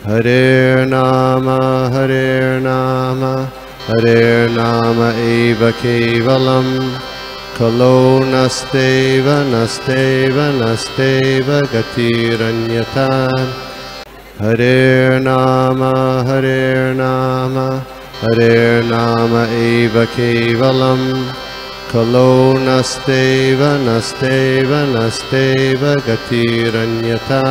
Hare Nama eva kevalam, kalo nasteva nasteva nasteva gatiranyata. Hare Nama eva kevalam, kalo nasteva nasteva nasteva gatiranyata.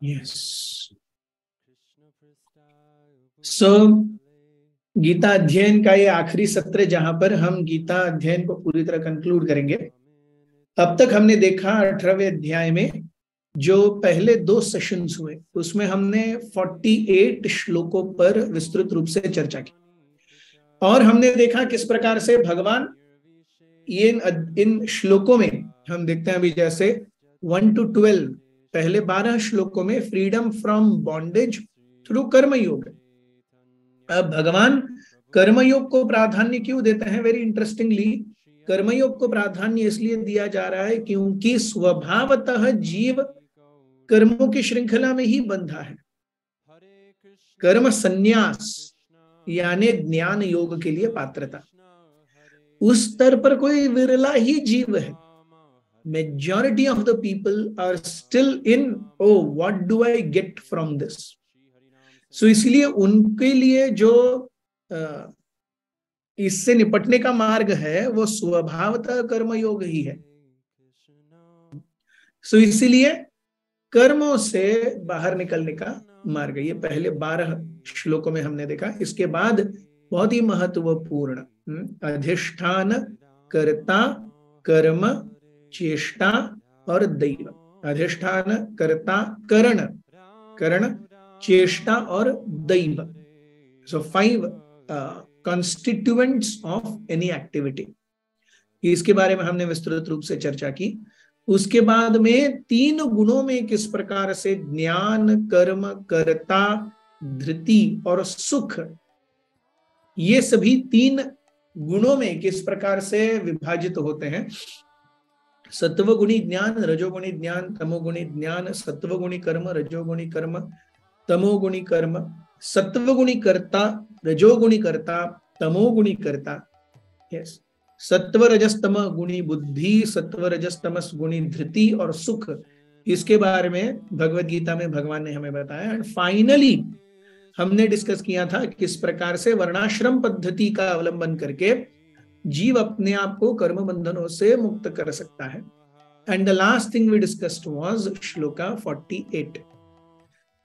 Yes. So, Gita अध्ययन का ये आखिरी सत्र जहां पर हम गीता अध्ययन को पूरी तरह कंक्लूड करेंगे। अब तक हमने देखा 18वें अध्याय में जो पहले 2 सेशंस हुए उसमें हमने 48 श्लोकों पर विस्तृत रूप से चर्चा की और हमने देखा किस प्रकार से भगवान ये इन श्लोकों में हम देखते हैं अभी जैसे 1 to 12 पहले 12 श्लोकों में फ्रीडम फ्रॉम बॉन्डेज थ्रू कर्मयोग। अब भगवान कर्मयोग को प्राधान्य क्यों देते हैं? वेरी इंटरेस्टिंगली कर्मयोग को प्राधान्य इसलिए दिया जा रहा है क्योंकि स्वभावतः जीव कर्मों की श्रृंखला में ही बंधा है। कर्म संन्यास यानी ज्ञान योग के लिए पात्रता, उस स्तर पर कोई विरला ही जीव है। Majority of the people are still in oh what do I get from this. So इसलिए उनके लिए जो इससे निपटने का मार्ग है वो स्वभावतः कर्मयोग ही है। सो इसीलिए कर्मों से बाहर निकलने का मार्ग, ये पहले 12 श्लोकों में हमने देखा। इसके बाद बहुत ही महत्वपूर्ण अधिष्ठान, कर्ता, कर्म, चेष्टा और दैव। अधिष्ठान, कर्ता, करण, करण, चेष्टा और दैव। सो 5 constituents of any activity। इसके बारे में हमने विस्तृत रूप से चर्चा की। उसके बाद में 3 गुणों में किस प्रकार से ज्ञान, कर्म, कर्ता, धृति और सुख, ये सभी 3 गुणों में किस प्रकार से विभाजित होते हैं। सत्वगुणी ज्ञान, रजोगुणी ज्ञान, तमोगुणी ज्ञान, सत्वगुणी कर्म, रजोगुणी कर्म, तमोगुणी कर्म, सत्वगुणी कर्ता, रजोगुणी कर्ता, तमोगुणी कर्ता। यस, सत्व रजस्तम गुणी बुद्धि, सत्व रजस्तमस गुणी धृति और सुख, इसके बारे में भगवत गीता में भगवान ने हमें बताया। एंड फाइनली हमने डिस्कस किया था किस प्रकार से वर्णाश्रम पद्धति का अवलंबन करके जीव अपने आप को कर्म बंधनों से मुक्त कर सकता है। And the last thing we discussed was shloka 48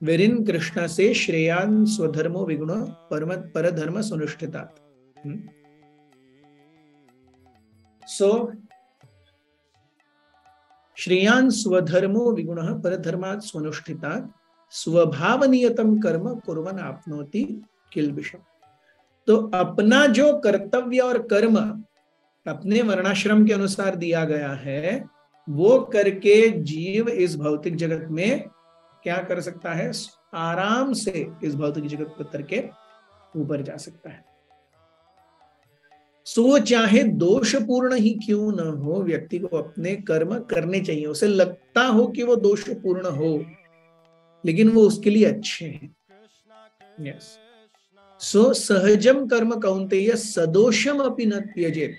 wherein Krishna से श्रेयान स्वधर्मो विगुणो परधर्म सुनिष्ठितात्। सो श्रेयान स्वधर्मो विगुणः परधर्मात् स्वनुष्ठितात् स्वभावनियतम कर्म कुर्वन् आपनोति किल्बिषम्। तो अपना जो कर्तव्य और कर्म अपने वर्णाश्रम के अनुसार दिया गया है वो करके जीव इस भौतिक जगत में क्या कर सकता है? आराम से इस भौतिक जगत को करके ऊपर जा सकता है। सो चाहे दोषपूर्ण ही क्यों न हो, व्यक्ति को अपने कर्म करने चाहिए। उसे लगता हो कि वो दोषपूर्ण हो लेकिन वो उसके लिए अच्छे हैं। यस, सो सहजम कर्म कौन्तेय सदोषम अपि न त्यजेत्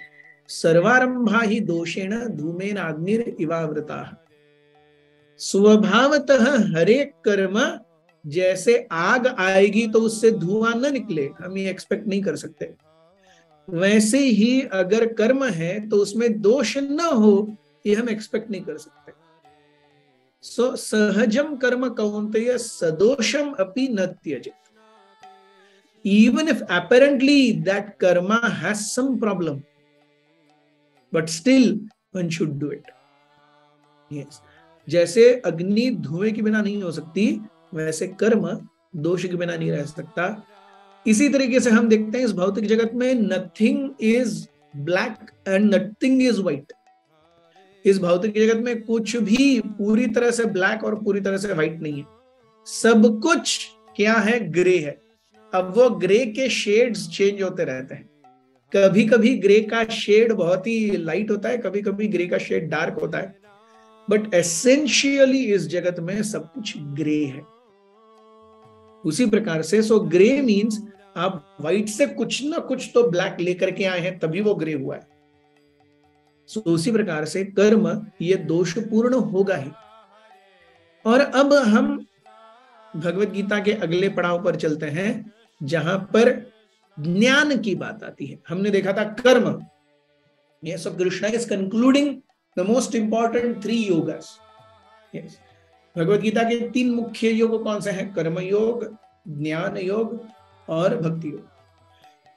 सर्वारंभा ही दोषेण धूमेन अग्निर इवावृताः। स्वभावतः हरेक कर्म जैसे आग आएगी तो उससे धुआं न निकले, हम ये एक्सपेक्ट नहीं कर सकते। वैसे ही अगर कर्म है तो उसमें दोष न हो ये हम एक्सपेक्ट नहीं कर सकते। सो सहजम कर्म कौन्तेय सदोषम अपि न त्यजेत्। Even if apparently that karma has some problem but still one should do it। yes, जैसे अग्नि धुएं के बिना नहीं हो सकती वैसे कर्म दोष के बिना नहीं रह सकता। इसी तरीके से हम देखते हैं इस भौतिक जगत में nothing is black and nothing is white. इस भौतिक जगत में कुछ भी पूरी तरह से ब्लैक और पूरी तरह से व्हाइट नहीं है, सब कुछ क्या है, ग्रे है। अब वो ग्रे के शेड्स चेंज होते रहते हैं, कभी कभी ग्रे का शेड बहुत ही लाइट होता है, कभी कभी ग्रे का शेड डार्क होता है, बट एसेंशियली इस जगत में सब कुछ ग्रे है। उसी प्रकार से सो ग्रे मीन्स आप व्हाइट से कुछ ना कुछ तो ब्लैक लेकर के आए हैं, तभी वो ग्रे हुआ है। सो उसी प्रकार से कर्म ये दोषपूर्ण होगा ही। और अब हम भगवत गीता के अगले पड़ाव पर चलते हैं, जहां पर ज्ञान की बात आती है। हमने देखा था कर्म, ये सब Krishna is concluding the most important 3 yogas. Yes, Bhagavad Gita के 3 मुख्य योग कौन से हैं? कर्म योग, ज्ञान योग और भक्ति योग।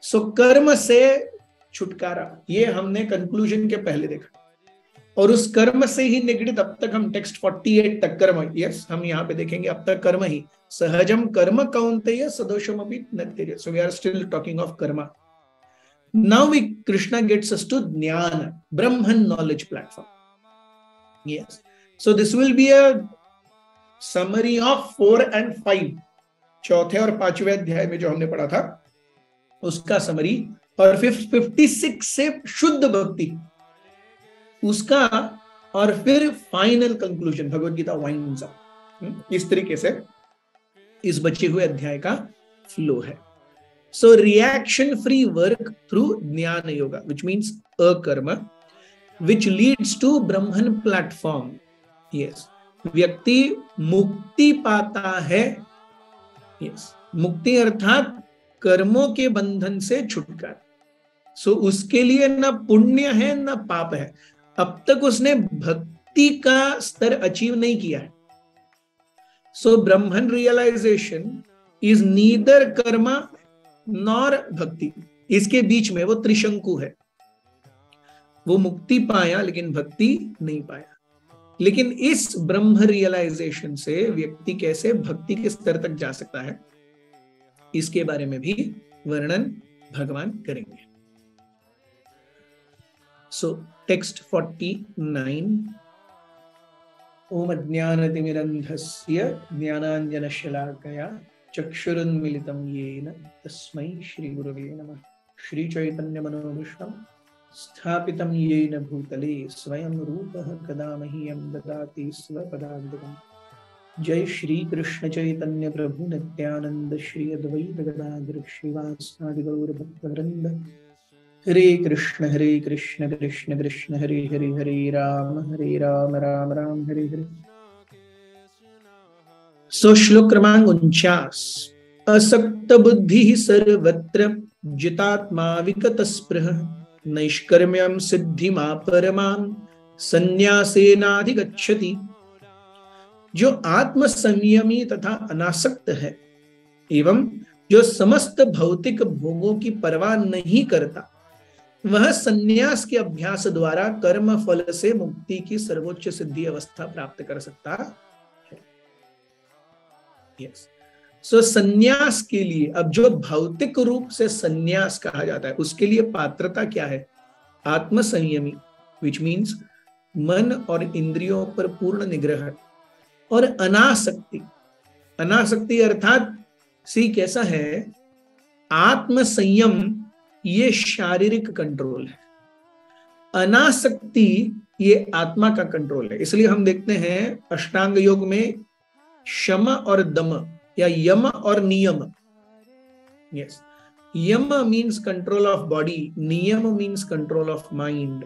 सो कर्म से छुटकारा, ये हमने कंक्लूजन के पहले देखा, और उस कर्म से ही निगडित अब तक हम टेक्स्ट 48 तक कर्म, यस हम यहाँ पे देखेंगे अब तक कर्म ही सहजम कर्म कौन्तेय सदोषमपि न त्यजेत। So we are still talking of karma. Now we Krishna gets us to jnana, Brahman knowledge platform. Yes, so this will be a summary of 4 and 5, चौथे और 5वें अध्याय में जो हमने पढ़ा था उसका समरी, और 56 से शुद्ध भक्ति उसका, और फिर final conclusion, Bhagavad Gita winds up. इस तरीके से इस बचे हुए अध्याय का फ्लो है। So reaction free work through jnana yoga, which means akarma, which leads to Brahman platform. Yes, व्यक्ति मुक्ति पाता है। यस, मुक्ति अर्थात कर्मों के बंधन से छुटकारा। सो उसके लिए न पुण्य है न पाप है, अब तक उसने भक्ति का स्तर अचीव नहीं किया है। So Brahman realization is neither karma nor bhakti, इसके बीच में वो त्रिशंकु है। वो मुक्ति पाया लेकिन भक्ति नहीं पाया। लेकिन इस ब्रह्म रियलाइजेशन से व्यक्ति कैसे भक्ति के स्तर तक जा सकता है, इसके बारे में भी वर्णन भगवान करेंगे। सो टेक्स्ट 49, ओम अज्ञानतिमिरन्धस्य ज्ञानाञ्जनशलाकया चक्षुरुन्मीलितं येन तस्मै श्रीगुरवे नमः। श्रीचैतन्यमनोभीष्टं स्थापितं येन भूतले स्वयं रूपः कदा मह्यं ददाति स्वपदान्तिकम्। जय श्री कृष्ण चैतन्य प्रभु नित्यानंद श्री अद्वैत गदाधर श्रीवासादि गौर भक्तवृंद। हरे कृष्ण कृष्ण कृष्ण हरे हरे, हरे राम राम राम हरे हरे। सो श्लोक क्रमांक 49, असक्त बुद्धि सर्वत्र जितात्मा विगत स्पृह नैष्कर्म्यं सिद्धिमा परमां संन्यासेनाधिगच्छति। जो आत्म संयमी तथा अनासक्त है एवं जो समस्त भौतिक भोगों की परवाह नहीं करता, वह संन्यास के अभ्यास द्वारा कर्म फल से मुक्ति की सर्वोच्च सिद्धि अवस्था प्राप्त कर सकता है। यस, सो संन्यास के लिए अब जो भौतिक रूप से संन्यास कहा जाता है उसके लिए पात्रता क्या है? आत्म संयमी, विच मीन्स मन और इंद्रियों पर पूर्ण निग्रह, और अनासक्ति। अनासक्ति अर्थात सी कैसा है, आत्म संयम ये शारीरिक कंट्रोल है, अनासक्ति ये आत्मा का कंट्रोल है। इसलिए हम देखते हैं अष्टांग योग में शम और दम या यम और नियम। Yes, yama means control of body, niyama means control of mind,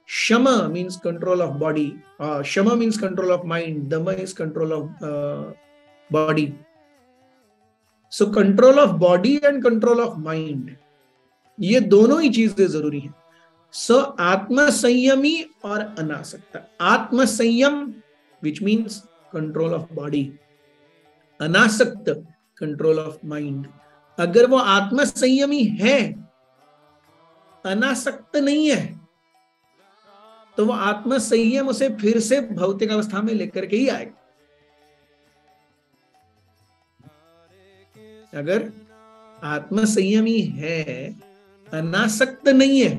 Shama means control of body. Shama means control of mind. Dama is control of body. So control of body and control of mind, ये दोनों ही चीजें जरूरी हैं। So आत्म संयमी और अनासक्त। आत्म संयम which means control of body, अनासक्त control of mind। अगर वो आत्म संयमी है, अनासक्त नहीं है, तो वो आत्म संयम उसे फिर से भौतिक अवस्था में लेकर के ही आएगा। अगर आत्म संयमी है, अनासक्त नहीं है,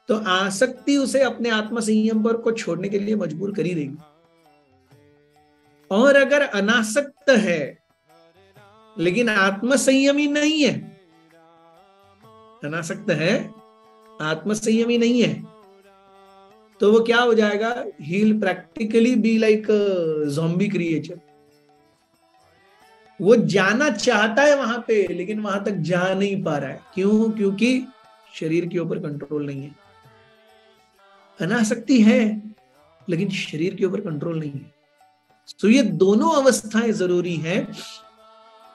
तो आसक्ति उसे अपने आत्म संयम पर को छोड़ने के लिए मजबूर कर ही देगी। और अगर अनासक्त है लेकिन आत्म संयमी नहीं है, अनासक्त है आत्म संयमी नहीं है, तो वो क्या हो जाएगा? He will practically be like zombie creature. वो जाना चाहता है वहां पे लेकिन वहां तक जा नहीं पा रहा है। क्यों? क्योंकि शरीर के ऊपर कंट्रोल नहीं है। अनासक्ति है लेकिन शरीर के ऊपर कंट्रोल नहीं है। तो ये दोनों अवस्थाएं जरूरी हैं।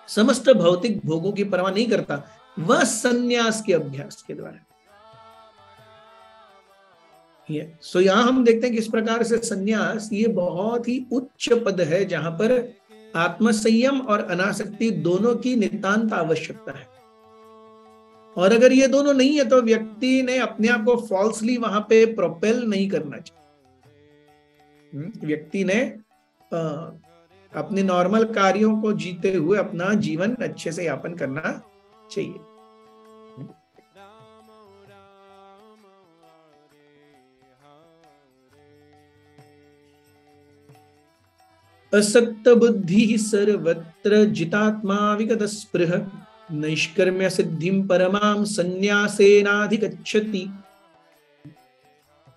समस्त भौतिक भोगों की परवाह नहीं करता, वह संन्यास के अभ्यास के द्वारा। सो यहां हम देखते हैं कि इस प्रकार से संन्यास ये बहुत ही उच्च पद है जहां पर आत्मसंयम और अनासक्ति दोनों की नितांत आवश्यकता है। और अगर ये दोनों नहीं है तो व्यक्ति ने अपने आप को फॉल्सली वहां पे प्रोपेल नहीं करना चाहिए। व्यक्ति ने अपने नॉर्मल कार्यों को जीते हुए अपना जीवन अच्छे से यापन करना चाहिए। असक्त बुद्धि सर्वत्र जितात्मा विगत स्पृह नैष्कर्म्य सिद्धिं परमां संन्यासेनाधिगच्छति।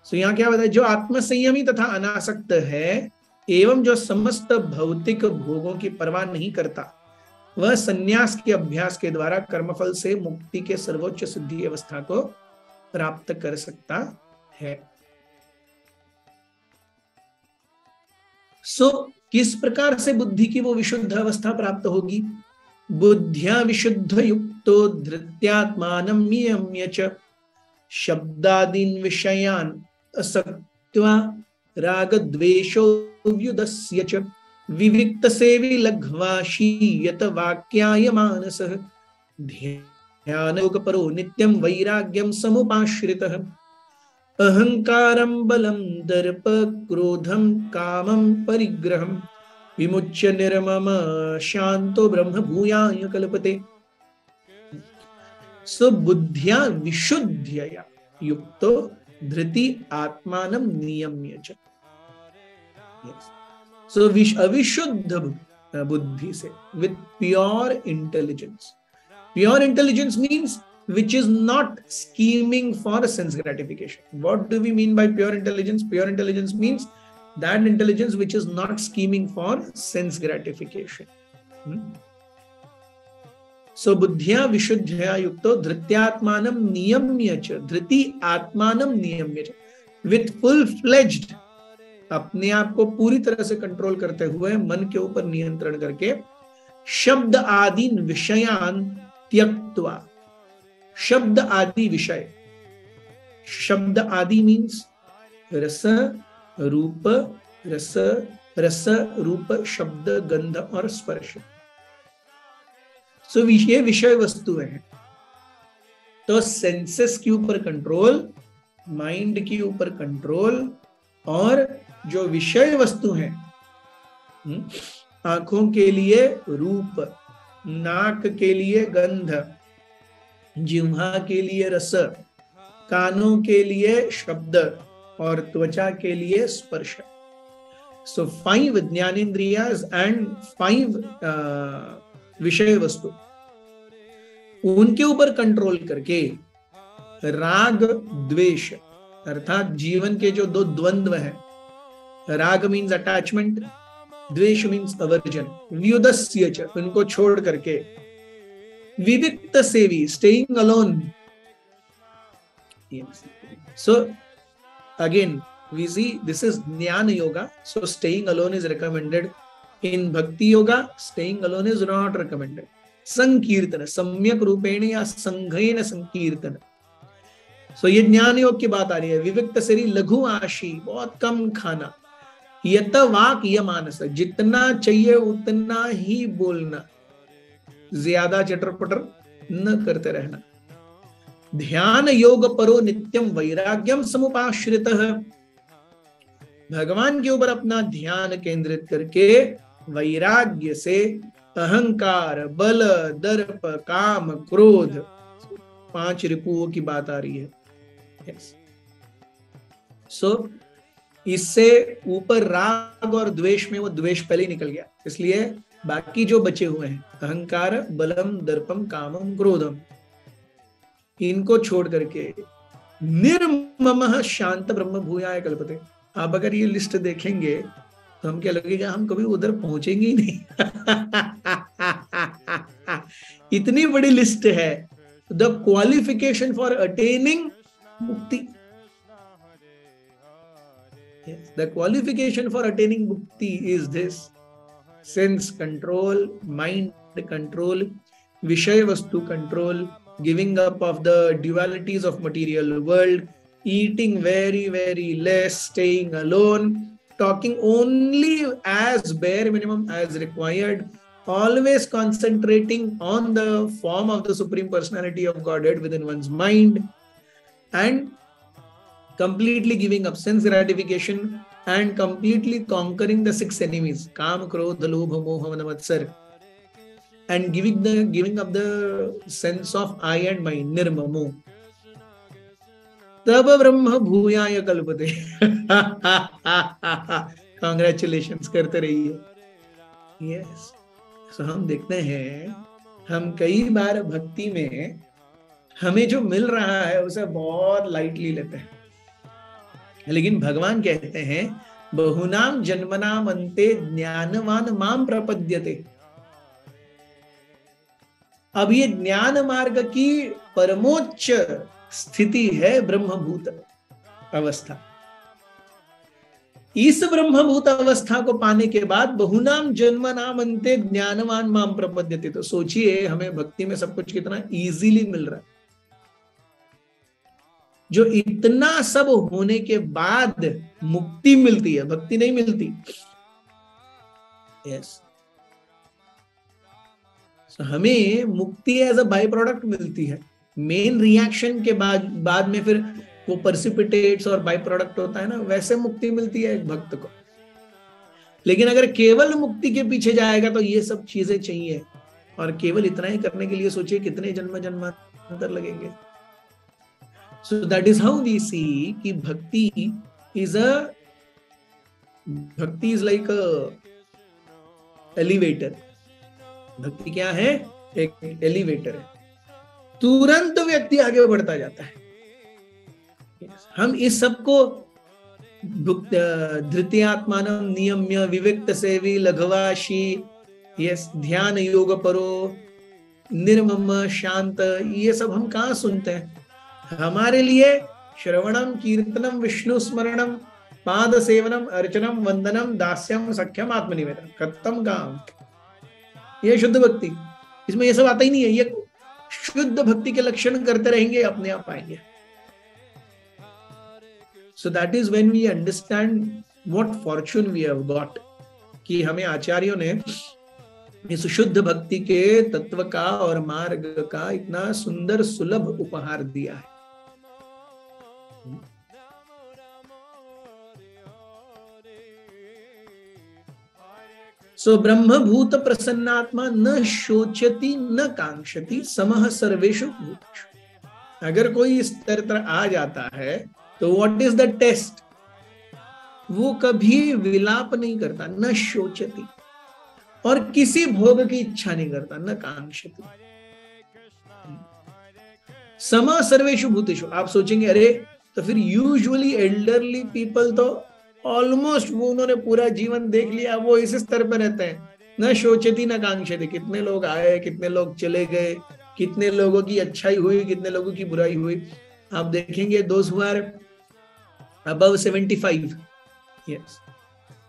तो यहाँ क्या बताया? जो आत्मसंयमी तथा अनासक्त है एवं जो समस्त भौतिक भोगों की परवाह नहीं करता, वह संन्यास के अभ्यास के द्वारा कर्मफल से मुक्ति के सर्वोच्च सिद्धि अवस्था को प्राप्त कर सकता है। किस प्रकार से बुद्धि की वो विशुद्ध अवस्था प्राप्त होगी? बुद्ध्या विशुद्ध युक्तो धृत्यात्मानं नियम्य च शब्दादीन विषयान असक्त्वा राग द्वेषो व्युदस्य च विविक्त सेवी लघ्वाशीयत वाक्याय मानसः ध्यान योग परो नित्यं वैराग्यं समुपाश्रितः अहंकारं बलं दर्प क्रोधं कामं परिग्रहं विमुच्य निर्मम शांतो ब्रह्म भूयाय कल्पते। बुद्ध्या विशुद्धया युक्तो धृति आत्मानं नियम्य च। अविशुद्ध बुद्धि से, with pure intelligence. Pure intelligence means which is not scheming for sense gratification. What do we mean by pure intelligence? Pure intelligence means that intelligence which is not scheming for sense gratification. So buddhya vishuddhya yukto dhrityatmanam niyamya cha, dhriti atmanam niyamya cha, with full-fledged अपने आप को पूरी तरह से control करते हुए मन के ऊपर नियंत्रण करके शब्द आदि विषयान त्यक्त्वा। शब्द आदि विषय, शब्द आदि मीन्स रस रूप, रस रूप शब्द गंध और स्पर्श। सो ये विषय वस्तुएं हैं। तो सेंसेस के ऊपर कंट्रोल, माइंड के ऊपर कंट्रोल, और जो विषय वस्तु हैं, आंखों के लिए रूप, नाक के लिए गंध, जिह्वा के लिए रस, कानों के लिए शब्द और त्वचा के लिए स्पर्श। सो 5 ज्ञानेंद्रियाज एंड 5 विषय वस्तु, उनके ऊपर कंट्रोल करके राग द्वेष अर्थात जीवन के जो 2 द्वंद्व हैं, राग मीन्स अटैचमेंट, द्वेष मीन्स अवर्जन, व्युदस्य च उनको छोड़ करके विविक्त सेवी staying alone. So again we see this is jnana yoga. So staying alone is recommended. In bhakti yoga staying alone is not recommended. Sankirtana सम्यक रूपेण या संघेन संकीर्तन। So ये ज्ञान योग की बात आ रही है। विविक्त शरीर, लघु आशी, बहुत कम खाना, यत वाक य मानस, जितना चाहिए उतना ही बोलना, ज्यादा चटर पटर न करते रहना। ध्यान योग परो नित्यम वैराग्यम समुपाश्रितः, भगवान के ऊपर अपना ध्यान केंद्रित करके वैराग्य से अहंकार, बल, दर्प, काम, क्रोध, 5 रिपुओं की बात आ रही है। सो इससे ऊपर राग और द्वेष में वो द्वेष पहले ही निकल गया, इसलिए बाकी जो बचे हुए हैं अहंकार, बलम, दर्पम, कामम, क्रोधम, इनको छोड़ करके निर्ममः शांत ब्रह्म भूयाय कल्पते। आप अगर ये लिस्ट देखेंगे तो हम क्या लगेगा, हम कभी उधर पहुंचेंगे ही नहीं। इतनी बड़ी लिस्ट है। द क्वालिफिकेशन फॉर अटेनिंग मुक्ति, the qualification for attaining mukti is this: sense control, mind control, vishaya vastu control, giving up of the dualities of material world, eating very very less, staying alone, talking only as bare minimum as required, always concentrating on the form of the Supreme Personality of Godhead within one's mind, and completely giving up sense gratification and completely conquering the 6 enemies: Kam, Krodha, Lobha, Moha, Mada, Matsar, and giving up the sense of I and mine, Nirmamo. Taba Brahma Bhuyaya Kalpate. Congratulations करते रहिए। Yes. So हम देखते हैं, हम कई बार भक्ति में हमें जो मिल रहा है उसे बहुत लाइटली लेते हैं, लेकिन भगवान कहते हैं बहुनाम जन्मनाम अन्ते ज्ञानवान माम प्रपद्यते। अब ये ज्ञान मार्ग की परमोच्च स्थिति है ब्रह्मभूत अवस्था। इस ब्रह्मभूत अवस्था को पाने के बाद बहुनाम जन्मनाम अन्ते ज्ञानवान माम प्रपद्यते, तो सोचिए हमें भक्ति में सब कुछ कितना इजीली मिल रहा है। जो इतना सब होने के बाद मुक्ति मिलती है, भक्ति नहीं मिलती। यस, हमें मुक्ति एज अ बाई प्रोडक्ट मिलती है। मेन रिएक्शन के बाद में फिर वो पर्सिपिटेट्स और बाई प्रोडक्ट होता है ना, वैसे मुक्ति मिलती है एक भक्त को। लेकिन अगर केवल मुक्ति के पीछे जाएगा तो ये सब चीजें चाहिए, और केवल इतना ही करने के लिए सोचिए कितने जन्म जन्मांतर लगेंगे। So that is how we see कि भक्ति is like a elevator। भक्ति क्या है? एक एलिवेटर है, तुरंत व्यक्ति आगे बढ़ता जाता है। हम इस सब को धृत्यात्मानं नियम्य विविक्त सेवी लघवाशी, यस, ध्यान योग परो, निर्मम शांत, ये सब हम कहाँ सुनते हैं? हमारे लिए श्रवणम कीर्तनम विष्णु स्मरणम पाद सेवनम अर्चनम वंदनम दास्यम सख्यम आत्मनिवेदन, खत्म काम। ये शुद्ध भक्ति, इसमें ये सब आता ही नहीं है। ये शुद्ध भक्ति के लक्षण करते रहेंगे, अपने आप आएंगे। So that is when we understand what fortune we have got, कि हमें आचार्यों ने इस शुद्ध भक्ति के तत्व का और मार्ग का इतना सुंदर सुलभ उपहार दिया है। सो ब्रह्मभूत प्रसन्नात्मा न शोचति न कांक्षति समः सर्वेषु भूतेषु। अगर कोई इस तरह आ जाता है तो व्हाट इज द टेस्ट? वो कभी विलाप नहीं करता, न शोचति, और किसी भोग की इच्छा नहीं करता, न कांक्षति। समः सर्वेषु भूतेषु। आप सोचेंगे अरे तो फिर यूजुअली एल्डरली पीपल तो ऑलमोस्ट वो उन्होंने पूरा जीवन देख लिया, वो इस स्तर पर रहते हैं। न शोचति न कांक्षति। कितने लोग आए, कितने लोग चले गए, कितने लोगों की अच्छाई हुई, कितने लोगों की बुराई हुई। आप देखेंगे those who are above 75, yes,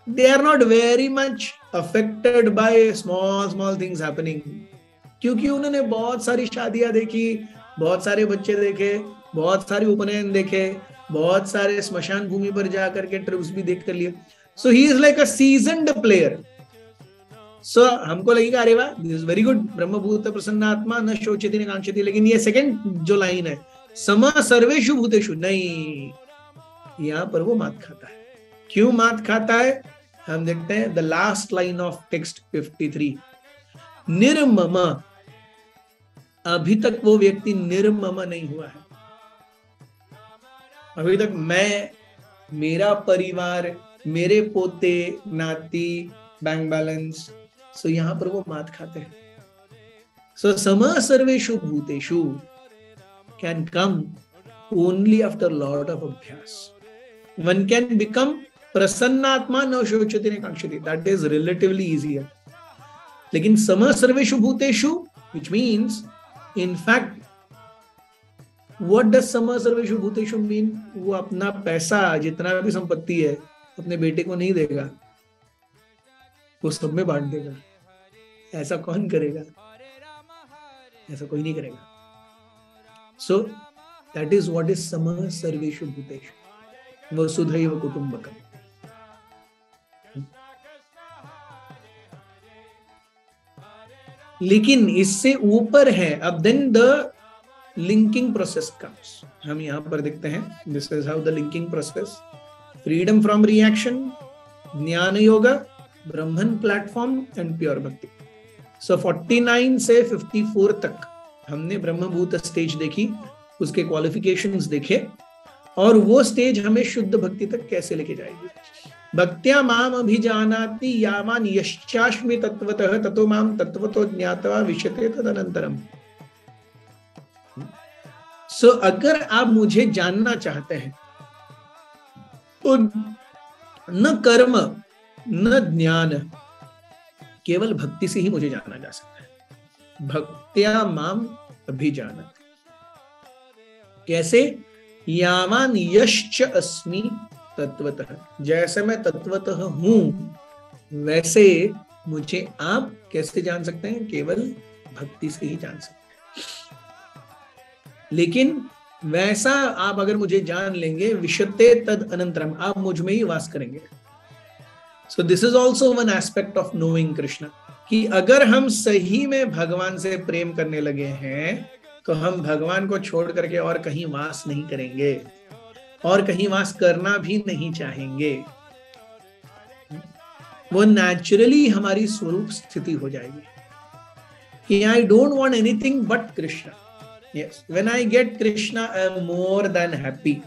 they are not very much affected by small things happening, क्योंकि उन्होंने बहुत सारी शादियां देखी, बहुत सारे बच्चे देखे, बहुत सारे उपनयन देखे, बहुत सारे स्मशान भूमि पर जाकर के ट्रिप्स भी देख कर लिए। So he is like a seasoned player. So हमको लगेगा अरे वाह, दिस इज वेरी गुड, ब्रह्मभूत प्रसन्नात्मा न शोचति न कांक्षति। लेकिन ये सेकंड जो लाइन है, समः सर्वेषु भूतेषु, नहीं, यहां पर वो मात खाता है। क्यों मात खाता है? हम देखते हैं the last line of text 53, निर्मम। अभी तक वो व्यक्ति निर्मम नहीं हुआ है। अभी तक मैं मेरा परिवार, मेरे पोते नाती, बैंक बैलेंस, सो यहाँ पर वो मात खाते हैं। सो समः सर्वेषु भूतेषु can come only after lot of abhyas. One can become prasannatma na shochati na kakshati. That is relatively easier. लेकिन समः सर्वेषु भूतेषु, which means in fact what does समः सर्वेषु भूतेषु mean? वो अपना पैसा जितना भी संपत्ति है अपने बेटे को नहीं देगा, वो सब में बांट देगा। ऐसा कौन करेगा? ऐसा कोई नहीं करेगा। So that is what is samah sarveshu bhuteshu vasudhaiva kutumbakam. लेकिन इससे ऊपर है, अब then the linking process comes. हम यहां पर देखते हैं, this is how the linking process, freedom from reaction, ज्ञान योगा, ब्रह्मन प्लेटफॉर्म एंड प्योर भक्ति. So 49 से 54 तक हमने ब्रह्मभूत स्टेज देखी, उसके क्वालिफिकेशंस देखे, और वो स्टेज हमें शुद्ध भक्ति तक कैसे लेके जाएगी. भक्त्या माम अभिजानाति यावान यश्चास्मि तत्वतः ततो माम तत्वतो ज्ञात्वा विशते तदनंतरम. सो अगर आप मुझे जानना चाहते हैं तो न कर्म न ज्ञान, केवल भक्ति से ही मुझे जाना जा सकता है. भक्त्या माम अभिजानाति. कैसे? यावान यश्च अस्मि तत्वतः, जैसे मैं तत्वतः हूं वैसे मुझे आप कैसे जान सकते हैं? केवल भक्ति से ही जान सकते हैं. लेकिन वैसा आप अगर मुझे जान लेंगे, विशते तद अनंतरम, आप मुझ में ही वास करेंगे. So this is also one aspect of knowing Krishna, कि अगर हम सही में भगवान से प्रेम करने लगे हैं तो हम भगवान को छोड़ करके और कहीं वास नहीं करेंगे, और कहीं वास करना भी नहीं चाहेंगे. वो नेचुरली हमारी स्वरूप स्थिति हो जाएगी कि I don't want anything but Krishna. Yes, when I get Krishna I am more than happy.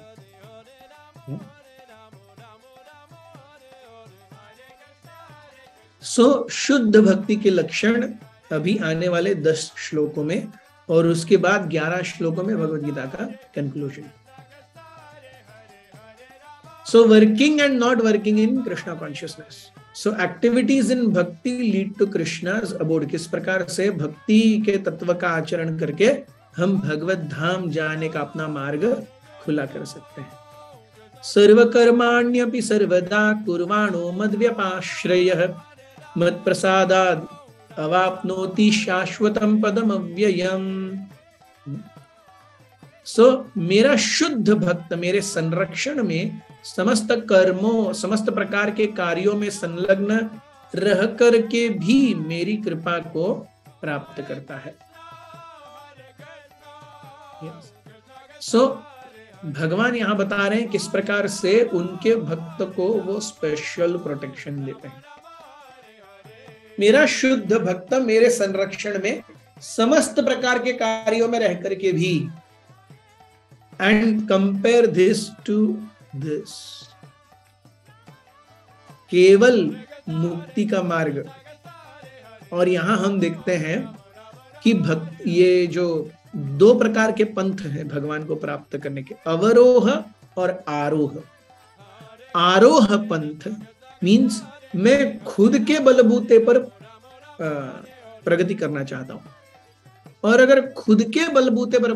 So शुद्ध भक्ति के लक्षण अभी आने वाले 10 श्लोकों में, और उसके बाद 11 श्लोकों में भगवद गीता का conclusion. So working and not working in Krishna consciousness. So activities in भक्ति लीड टू कृष्णास अबोर्ड. किस प्रकार से भक्ति के तत्व का आचरण करके हम भगवत धाम जाने का अपना मार्ग खुला कर सकते हैं. सर्वकर्माण्यपि सर्वदा कुर्वाणो मद्व्यपाश्रयः मत प्रसादाद अवाप्नोति शाश्वतम पदम अव्ययम. सो मेरा शुद्ध भक्त मेरे संरक्षण में समस्त कर्मों, समस्त प्रकार के कार्यों में संलग्न रह करके भी मेरी कृपा को प्राप्त करता है. सो भगवान यहां बता रहे हैं किस प्रकार से उनके भक्त को वो स्पेशल प्रोटेक्शन देते हैं. मेरा शुद्ध भक्त मेरे संरक्षण में समस्त प्रकार के कार्यों में रह करके भी, and compare this to this, केवल मुक्ति का मार्ग. और यहां हम देखते हैं कि भक्त, ये जो 2 प्रकार के पंथ हैं भगवान को प्राप्त करने के, अवरोह और आरोह. आरोह पंथ मीन्स मैं खुद के बलबूते पर प्रगति करना चाहता हूं, और अगर खुद के बलबूते पर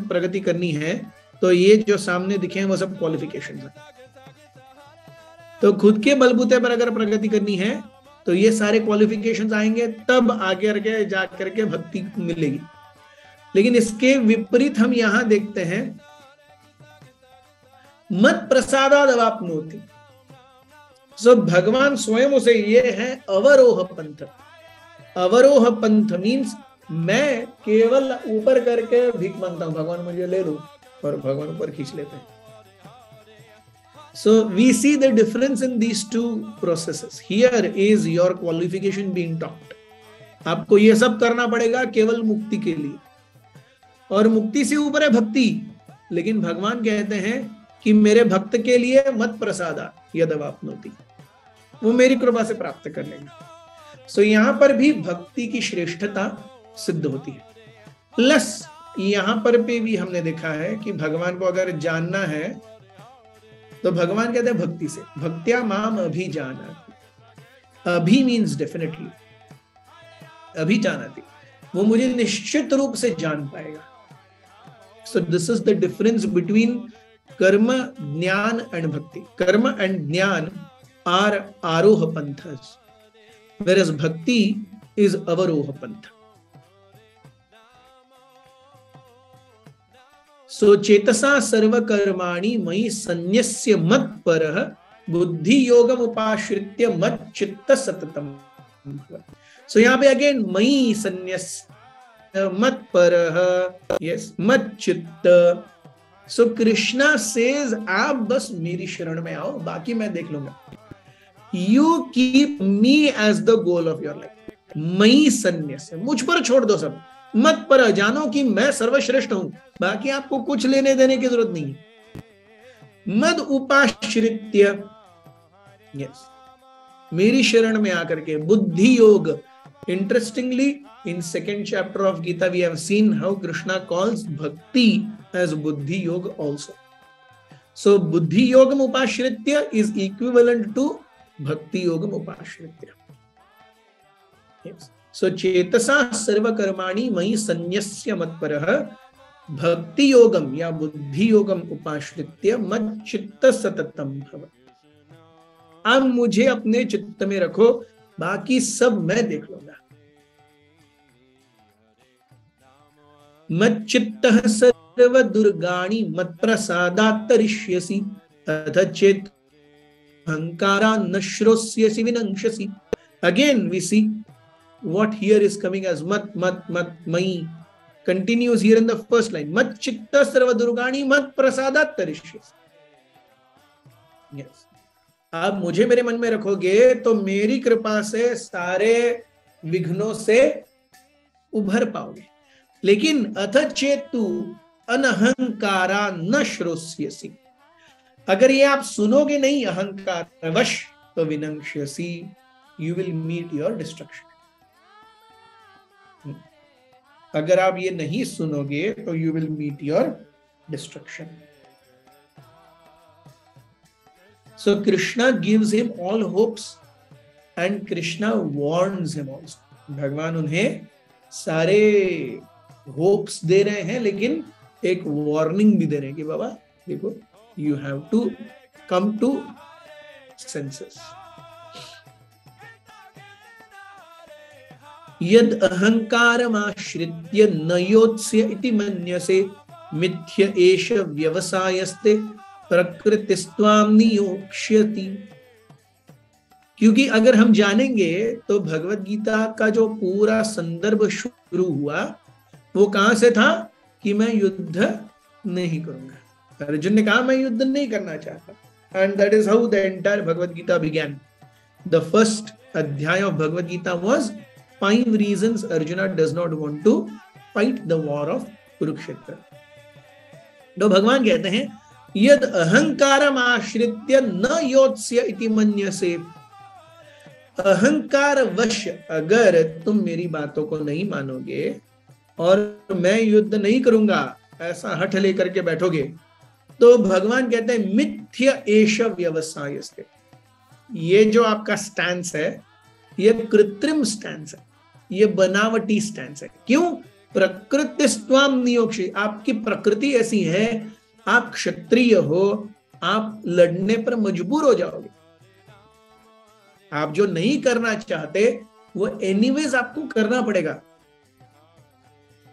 प्रगति करनी है तो ये जो सामने दिखे हैं वो सब क्वालिफिकेशंस हैं. तो खुद के बलबूते पर अगर प्रगति करनी है तो ये सारे क्वालिफिकेशंस आएंगे, तब आगे जा करके भक्ति मिलेगी. लेकिन इसके विपरीत हम यहां देखते हैं, मत प्रसादाद अवाप्नोति. सो भगवान स्वयं उसे, ये है अवरोह पंथ. अवरोह पंथ मीन्स मैं केवल ऊपर करके भीख मांगता हूं, भगवान मुझे ले लो, और भगवान ऊपर खींच लेते हैं. So we see the difference in these 2 processes. Here is your qualification being taught. आपको ये सब करना पड़ेगा केवल मुक्ति के लिए, और मुक्ति से ऊपर है भक्ति. लेकिन भगवान कहते हैं कि मेरे भक्त के लिए मत प्रसादा यदवाप्नोति, वो मेरी कृपा से प्राप्त कर लेगा। सो यहां पर भी भक्ति की श्रेष्ठता सिद्ध होती है। प्लस यहां पर भी हमने देखा है कि भगवान को अगर जानना है तो भगवान कहते हैं भक्ति से, भक्त्या माम अभिजानाति। अभी मीन्स डेफिनेटली, अभिजानाति, वो मुझे निश्चित रूप से जान पाएगा। So this is the difference between कर्म, ज्ञान एंड भक्ति। कर्म एंड ज्ञान आर आरोह पंथस, whereas bhakti is avaroha pantha. So चेतसा सर्व कर्माणि मयि संन्यस्य मत परः बुद्धि योगम उपाश्रित्य मत चित्त सततम। So यहाँ पे अगेन मयि संन्यस्य मत परः, यस, मत चित्त। So कृष्णा सेज आप बस मेरी शरण में आओ, बाकी मैं देख लूंगा। You keep me as the goal of your life. मई संन्यास, मुझ पर छोड़ दो सब, मत पर जानो कि मैं सर्वश्रेष्ठ हूं, बाकी आपको कुछ लेने देने की जरूरत नहीं है। मद उपाश्रित्य, यस, मेरी शरण में आकर के बुद्धि योग। Interestingly in second chapter of Gita we have seen how Krishna calls bhakti as buddhi yoga also. सो बुद्धि योगम उपाश्रित्य इज इक्विवेलेंट टू भक्ति योगम उपाश्रित्य। सो चेतसा सर्व कर्माणि मयि संन्यस्य मत्परः भक्ति योगम या बुद्धि योगम उपाश्रित्य मत चित्त सततम भव। अब मुझे अपने चित्त में रखो, बाकी सब मैं देख लूंगा। मत चित्तः सर्व दुर्गाणि मत प्रसादात् तरिष्यसि अथ चेत अहंकारा नश्रोस्यसि विनंक्षसि। Again we see what here is coming as mat mat mat mai continues here in the first line. Mat chitta sarva durgani mat prasadat tarishyasi. Yes. आप मुझे मेरे मन में रखोगे तो मेरी कृपा से सारे विघ्नों से उभर पाओगे। लेकिन अथ चेतु अनहंकारा न श्रोस्यसि, अगर ये आप सुनोगे नहीं अहंकार वश, तो विनंक्ष्यसि, you will meet your destruction. अगर आप ये नहीं सुनोगे तो you will meet your destruction. So Krishna gives him all hopes and Krishna warns him also. भगवान उन्हें सारे होप्स दे रहे हैं, लेकिन एक वार्निंग भी दे रहे हैं कि बाबा देखो, you have to come to senses. यद अहंकारमाश्रित्य न योत्स्य इति मन्यसे मिथ्य एष व्यवसायस्ते प्रकृतिस्त्वां नियोक्ष्यति। क्योंकि अगर हम जानेंगे तो भगवत गीता का जो पूरा संदर्भ शुरू हुआ वो कहां से था कि मैं युद्ध नहीं करूंगा। अर्जुन ने कहा मैं युद्ध नहीं करना चाहता, and that is how the entire Bhagavad Gita began. The first adhyaya of Bhagavad Gita was 5 reasons Arjuna does not want to fight the war of Kurukshetra. तो भगवान कहते हैं यद अहंकारम आश्रित्य न योत्स्य इति मन्यसे। अहंकार वश अगर तुम मेरी बातों को नहीं मानोगे और मैं युद्ध नहीं करूंगा ऐसा हठ लेकर के बैठोगे, तो भगवान कहते हैं मिथ्य एष व्यवसायस्ते। ये जो आपका स्टैंस है ये कृत्रिम स्टैंस है, ये बनावटी स्टैंस है। क्यों? प्रकृतिस्त्वाम नियोक्ष्य, आपकी प्रकृति ऐसी है, आप क्षत्रिय हो, आप लड़ने पर मजबूर हो जाओगे। आप जो नहीं करना चाहते वो एनीवेज आपको करना पड़ेगा।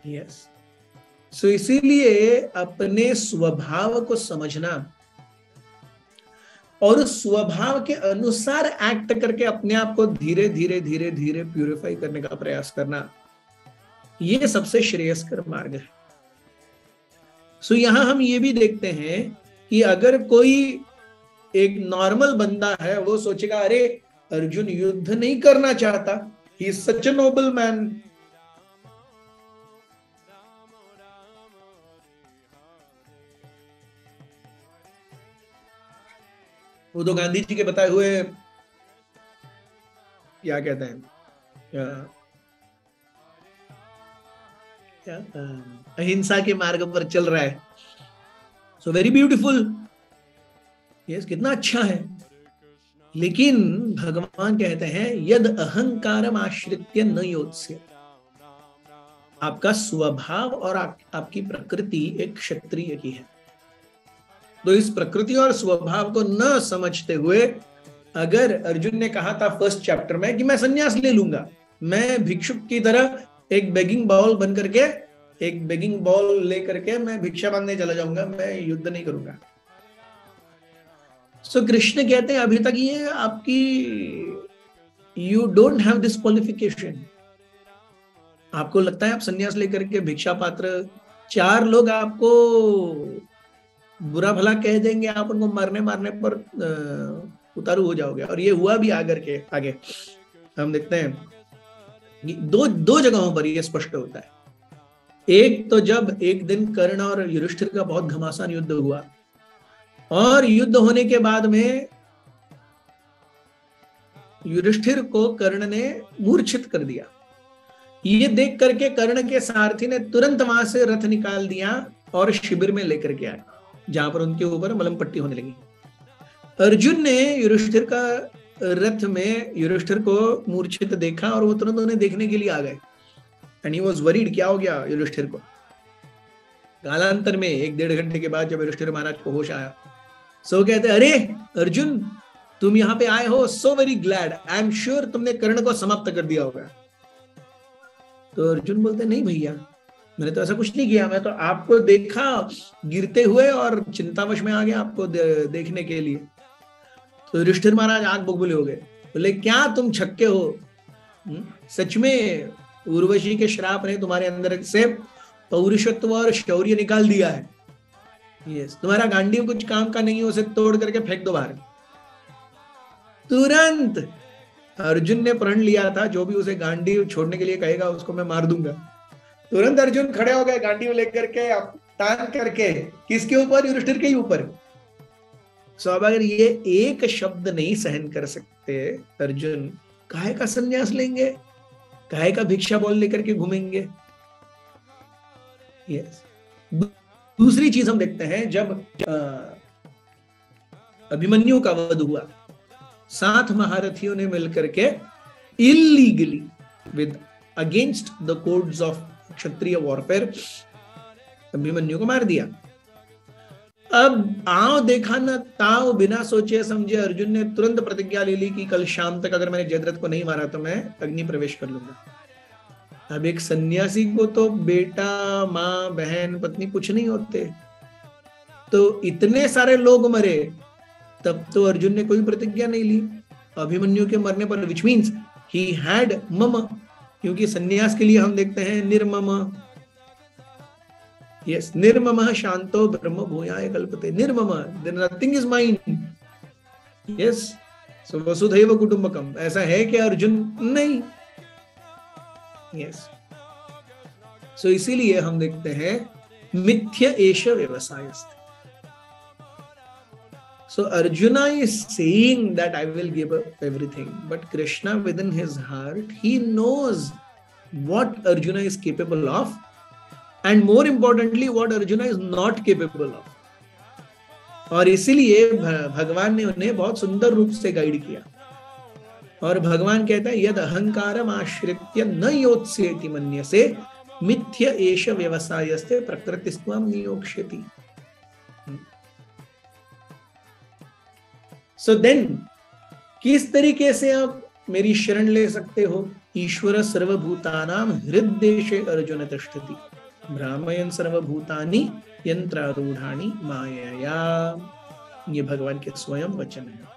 यस, सो इसीलिए अपने स्वभाव को समझना और उस स्वभाव के अनुसार एक्ट करके अपने आप को धीरे धीरे धीरे धीरे प्यूरिफाई करने का प्रयास करना, ये सबसे श्रेयस्कर मार्ग है। सो यहां हम ये भी देखते हैं कि अगर कोई एक नॉर्मल बंदा है वो सोचेगा अरे अर्जुन युद्ध नहीं करना चाहता, he is such a noble man, वो तो गांधी जी के बताए हुए क्या कहते हैं, क्या अहिंसा के मार्ग पर चल रहा है। सो वेरी ब्यूटीफुल, यस, कितना अच्छा है। लेकिन भगवान कहते हैं यद अहंकारम आश्रित्य न योत्स्य, आपका स्वभाव और आपकी प्रकृति एक क्षत्रिय की है। तो इस प्रकृति और स्वभाव को न समझते हुए, अगर अर्जुन ने कहा था फर्स्ट चैप्टर में कि मैं संन्यास ले लूंगा, मैं भिक्षुक की तरह एक बेगिंग बाउल बन करके, एक बेगिंग बाउल लेकर के मैं भिक्षा मांगने चला जाऊंगा, मैं युद्ध नहीं करूंगा। सो कृष्ण कहते हैं अभी तक ये आपकी, you don't have this qualification. आपको लगता है आप संन्यास लेकर के भिक्षा पात्र, 4 लोग आपको बुरा भला कह देंगे, आप उनको मारने पर उतारू हो जाओगे। और ये हुआ भी आगे हम देखते हैं दो जगहों पर ये स्पष्ट होता है। एक तो जब एक दिन कर्ण और युधिष्ठिर का बहुत घमासान युद्ध हुआ, और युद्ध होने के बाद में युधिष्ठिर को कर्ण ने मूर्छित कर दिया। ये देख करके कर्ण के सारथी ने तुरंत वहां से रथ निकाल दिया और शिविर में लेकर के आया, जहां पर उनके ऊपर मलम पट्टी होने लगी। अर्जुन ने युधिष्ठिर का रथ में युधिष्ठिर को मूर्छित देखा और वो तुरंत उन्हें देखने के लिए आ गए। एंड ही वाज वरीड, क्या हो गया युधिष्ठिर को। कालांतर में 1-1.5 घंटे के बाद जब युधिष्ठिर महाराज को होश आया, सो कहते अरे अर्जुन तुम यहाँ पे आए हो, so very glad, I am sure तुमने कर्ण को समाप्त कर दिया होगा। तो अर्जुन बोलते नहीं भैया, मैंने तो ऐसा कुछ नहीं किया, मैं तो आपको देखा गिरते हुए और चिंतावश में आ गया आपको देखने के लिए। तो युधिष्ठिर महाराज आंख बुलबुले हो गए, बोले क्या तुम छक्के हो, सच में उर्वशी के श्राप ने तुम्हारे अंदर से पौरुषत्व और शौर्य निकाल दिया है। यस, तुम्हारा गांडीव कुछ काम का नहीं है, उसे तोड़ करके फेंक दो बाहर। तुरंत अर्जुन ने प्रण लिया था, जो भी उसे गांडीव छोड़ने के लिए कहेगा उसको मैं मार दूंगा। तुरंत अर्जुन खड़े हो गए गांडीव लेकर के, तान करके, किसके ऊपर, युधिष्ठिर के ऊपर। सो अब अगर ये एक शब्द नहीं सहन कर सकते अर्जुन, काहे का संन्यास लेंगे, काहे का भिक्षा बॉल लेकर के घूमेंगे। यस, दूसरी चीज हम देखते हैं, जब अभिमन्यु का वध हुआ, 7 महारथियों ने मिलकर के illegally with against the codes of Kshatriya warfare Abhimanyu को मार दिया। अब आओ देखा ना ताओ, बिना सोचे समझे अर्जुन ने तुरंत प्रतिज्ञा ले ली कि कल शाम तक अगर मैंने जयद्रथ को नहीं मारा तो मैं अग्नि प्रवेश कर लूंगा। अब एक सन्यासी को तो बेटा, माँ, बहन, पत्नी कुछ नहीं होते, तो इतने सारे लोग मरे तब तो अर्जुन ने कोई प्रतिज्ञा नहीं ली अभिमन्यु के मरने पर, विच मीन्स ही हैड मम, क्योंकि सन्यास के लिए हम देखते हैं निर्मम। यस, निर्मम शांतो ब्रह्म भूयाय कल्पते, निर्मम, नथिंग इज माइन। यस, सो वसुधैव कुटुंबकम, ऐसा है कि अर्जुन नहीं। यस, सो इसीलिए हम देखते हैं मिथ्य एष व्यवसायस्ते। So Arjuna is saying that I will give up everything, but Krishna within his heart, he knows what Arjuna is capable of, and more importantly what Arjuna is not capable of. और इसीलिए भगवान ने उन्हें बहुत सुंदर रूप से guide किया। और भगवान कहता है यद अहंकारम आश्रित्य न योत्स्येति मन्यसे मिथ्य एष व्यवसायस्ते प्रकृतिस्त्वं नियोक्ष्यति। सो देन किस तरीके से आप मेरी शरण ले सकते हो। ईश्वर सर्वभूतानां हृद्देशे अर्जुन तिष्ठति भ्रामयन् सर्वभूतानि यंत्रारूढ़ानि मायया। ये भगवान के स्वयं वचन है।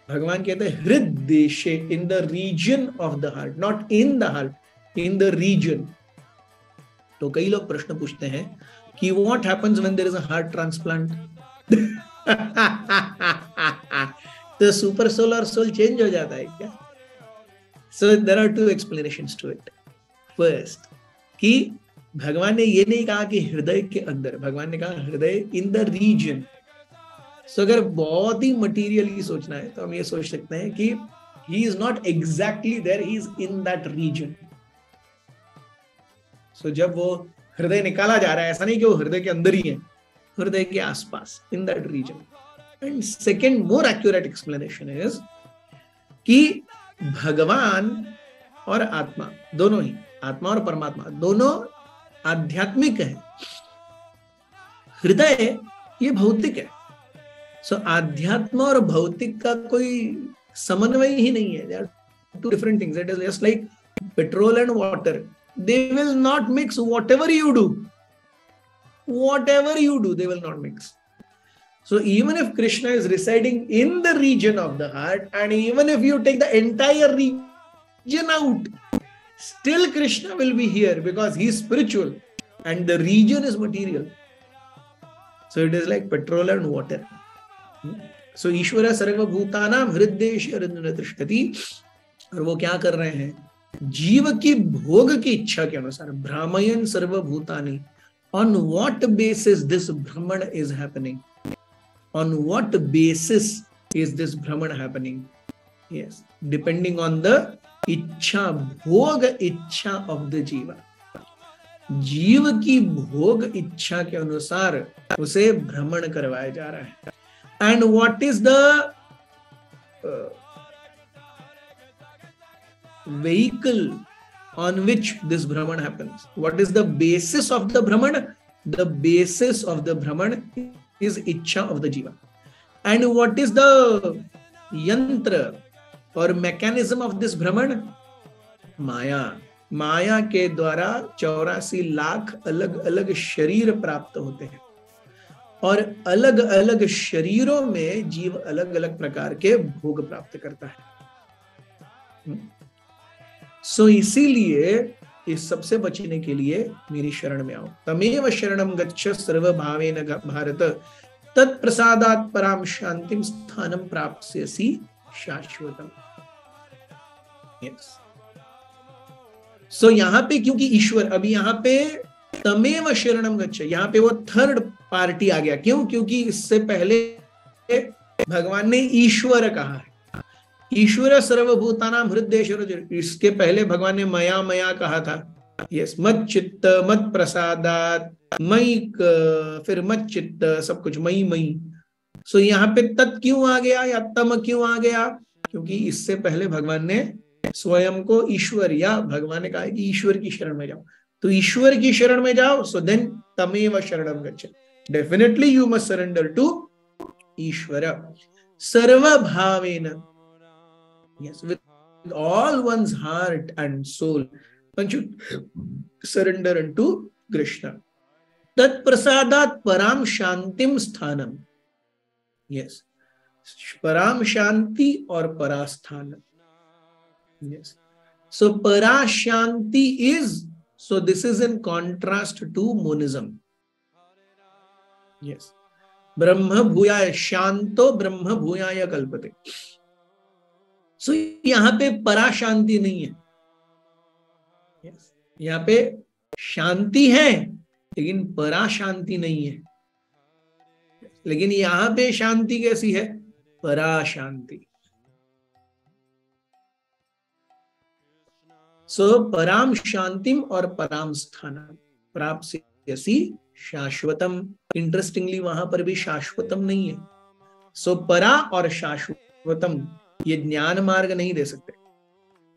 भगवान कहते हैं हृद्देशे, in the region of the heart, not in the heart, in the region. तो कई लोग प्रश्न पूछते हैं कि what happens when there is a heart transplant. तो सुपर सोल और सोल चेंज हो जाता है क्या? So there are 2 explanations to it. First, कि भगवान ने ये नहीं कहा कि हृदय के अंदर, भगवान ने कहा हृदय इन द रीजन। सो अगर बहुत ही मटीरियली सोचना है तो हम ये सोच सकते हैं कि he is not exactly there, he is in that region. So जब वो हृदय निकाला जा रहा है, ऐसा नहीं कि वो हृदय के अंदर ही है, हृदय के आसपास, in that region. And second more accurate explanation is कि भगवान और आत्मा दोनों ही, आत्मा और परमात्मा दोनों आध्यात्मिक है, हृदय ये भौतिक है. सो आध्यात्म और भौतिक का कोई समन्वय ही नहीं है. They are two different things. It is just like petrol and water. They will not mix. Whatever you do, they will not mix. So even if Krishna is residing in the region of the heart, and even if you take the entire region out, still Krishna will be here because he is spiritual and the region is material. So it is like petrol and water. So ईश्वर सर्वभूतानां हृद्देशे अर्जुन तिष्ठति. और वो क्या कर रहे हैं? जीव की भोग की इच्छा के अनुसार भ्रामयन् सर्वभूतानि. On what basis this Brahman is happening? On what basis is this Brahman happening? Yes, depending on the इच्छा, भोग इच्छा of the जीवा. जीव की भोग इच्छा के अनुसार उसे भ्रमण करवाया जा रहा है. And what is the vehicle on which this Brahman happens? What is the basis of the Brahman? The basis of the Brahman is Ichcha of the Jiva. And what is the yantra or mechanism of this Brahman? Maya. माया के द्वारा 84 लाख अलग अलग शरीर प्राप्त होते हैं और अलग अलग शरीरों में जीव अलग अलग प्रकार के भोग प्राप्त करता है. सो इसीलिए इस सबसे बचने के लिए मेरी शरण में आओ. तमेव शरणं गच्छ सर्वभावेन भारत तत्प्रसादात् पराम शांतिम स्थानं प्राप्स्यसि शाश्वतम. यस. सो यहाँ पे क्योंकि ईश्वर, अभी यहाँ पे तमेव शरणं गच्छ, यहाँ पे वो थर्ड पार्टी आ गया. क्यों? क्योंकि इससे पहले भगवान ने ईश्वर कहा है. ईश्वर सर्वभूतानां हृद्देशे. इसके पहले भगवान ने मया मया कहा था. यस, मत चित्त मत प्रसादात मई, फिर मत चित्त, सब कुछ मई मई. सो यहाँ पे तत् क्यों आ गया या तम क्यों आ गया? क्योंकि इससे पहले भगवान ने स्वयं को ईश्वर, या भगवान ने कहा कि ईश्वर की शरण में जाओ. तो ईश्वर की शरण में जाओ. सो देन तमेव शरणं गच्छ. Definitely you must surrender to Ishwar सर्वभावेन. Yes, with all one's heart and soul, one should surrender unto Krishna. Tat prasadat param shantim sthanam. Yes, param shanti or parasthanam. Yes. So para shanti is, so this is in contrast to monism. Yes. Brahma bhuyaya shanto brahma bhuyaya kalpate. सो यहाँ पे परा शांति नहीं है. yes. यहाँ पे शांति है लेकिन परा शांति नहीं है. लेकिन यहाँ पे शांति कैसी है? परा शांति. सो पराम शांतिम और पराम स्थानम प्राप्स्यसि शाश्वतम. इंटरेस्टिंगली वहां पर भी शाश्वतम नहीं है. सो परा और शाश्वतम ये ज्ञान मार्ग नहीं दे सकते.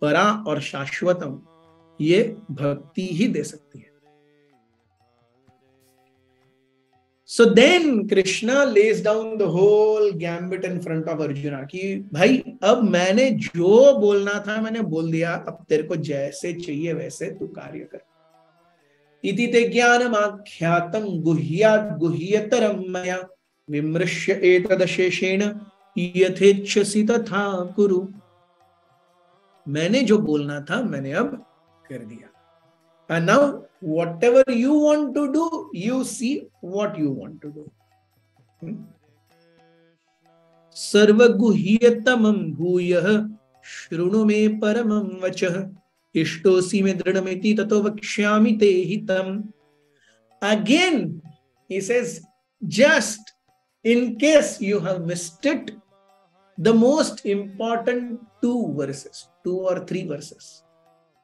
परा और शाश्वतम ये भक्ति ही दे सकती है. So then Krishna lays down the whole gambit in front of Arjuna कि भाई अब मैंने जो बोलना था मैंने बोल दिया, अब तेरे को जैसे चाहिए वैसे तू कार्य कर. इति ते ज्ञानमाख्यातं गुह्यात् गुह्यतरं मया विमृश्य एतदशेषेण यथेच्छसि तथा कुरु. मैंने जो बोलना था मैंने अब कर दिया. And now whatever you want to do, you see what you want to do. सर्वगुह्यतमं भूयः शृणु मे परमं वचः इष्टोऽसि मे दृढमिति ततो वक्ष्यामि ते हितम्. Again he says, just In case you have missed it, the most important 2 verses, 2 or 3 verses,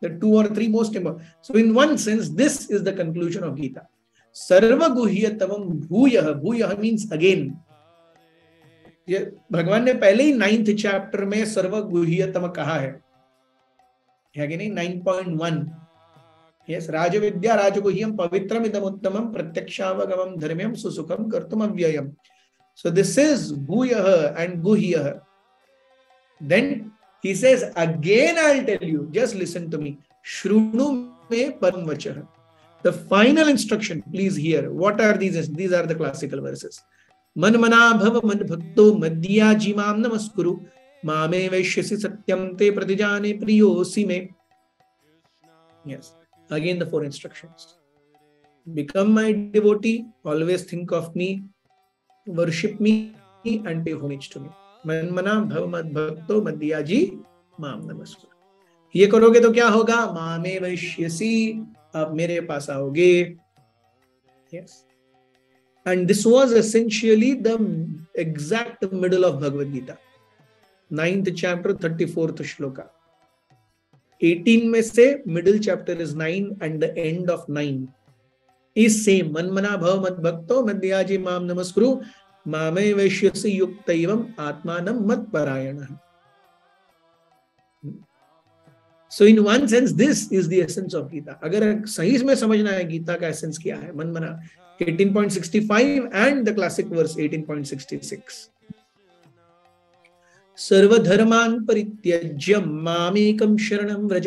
the 2 or 3 most important. So in one sense, this is the conclusion of Gita. Sarva guhyatamam bhuyah. Bhuyah means again. ये भगवान ने पहले ही 9th chapter में सर्व गुह्यतम कहा है कि नहीं, 9.1. Yes, राजविद्या राजगुह्यम Pavitram इदमुत्तमम प्रत्यक्षावगमम धर्म्यम सुसुखम कर्तुम अव्ययम. So this is bhuyah and guhyah. Then he says again, I'll tell you, just listen to me. Shrunu me param vachah. The final instruction, please hear. What are these? These are the classical verses. मन मना भव मन भक्तो मद्या जीमाम नमस्कुरु मामे वैश्यसि सत्यम ते प्रतिजाने प्रियोसि मे. Yes, again the 4 instructions. Become my devotee, always think of me, worship me and pay homage to me. मन मना भव मन भक्तो मद्या जीमाम नमस्कुरु. ये करोगे तो क्या होगा? मामे वैश्यसि, आप मेरे पास आओगे. Yes. And this was essentially the exact middle of Bhagavad Gita. 9th chapter, 34th shloka. 18 में से middle chapter is 9 and the end of 9 is same. Man mana bhav mad bhakto madhyaji mam namaskuru mame vaishyasi yuktaivam atmanam mat parayana. So in one sense, this is the essence of Gita. अगर सही में समझना है गीता का essence क्या है, मन मना 18.65 and the classic verse 18.66. सर्वधर्मान् परित्यज्य मामेकं शरणं व्रज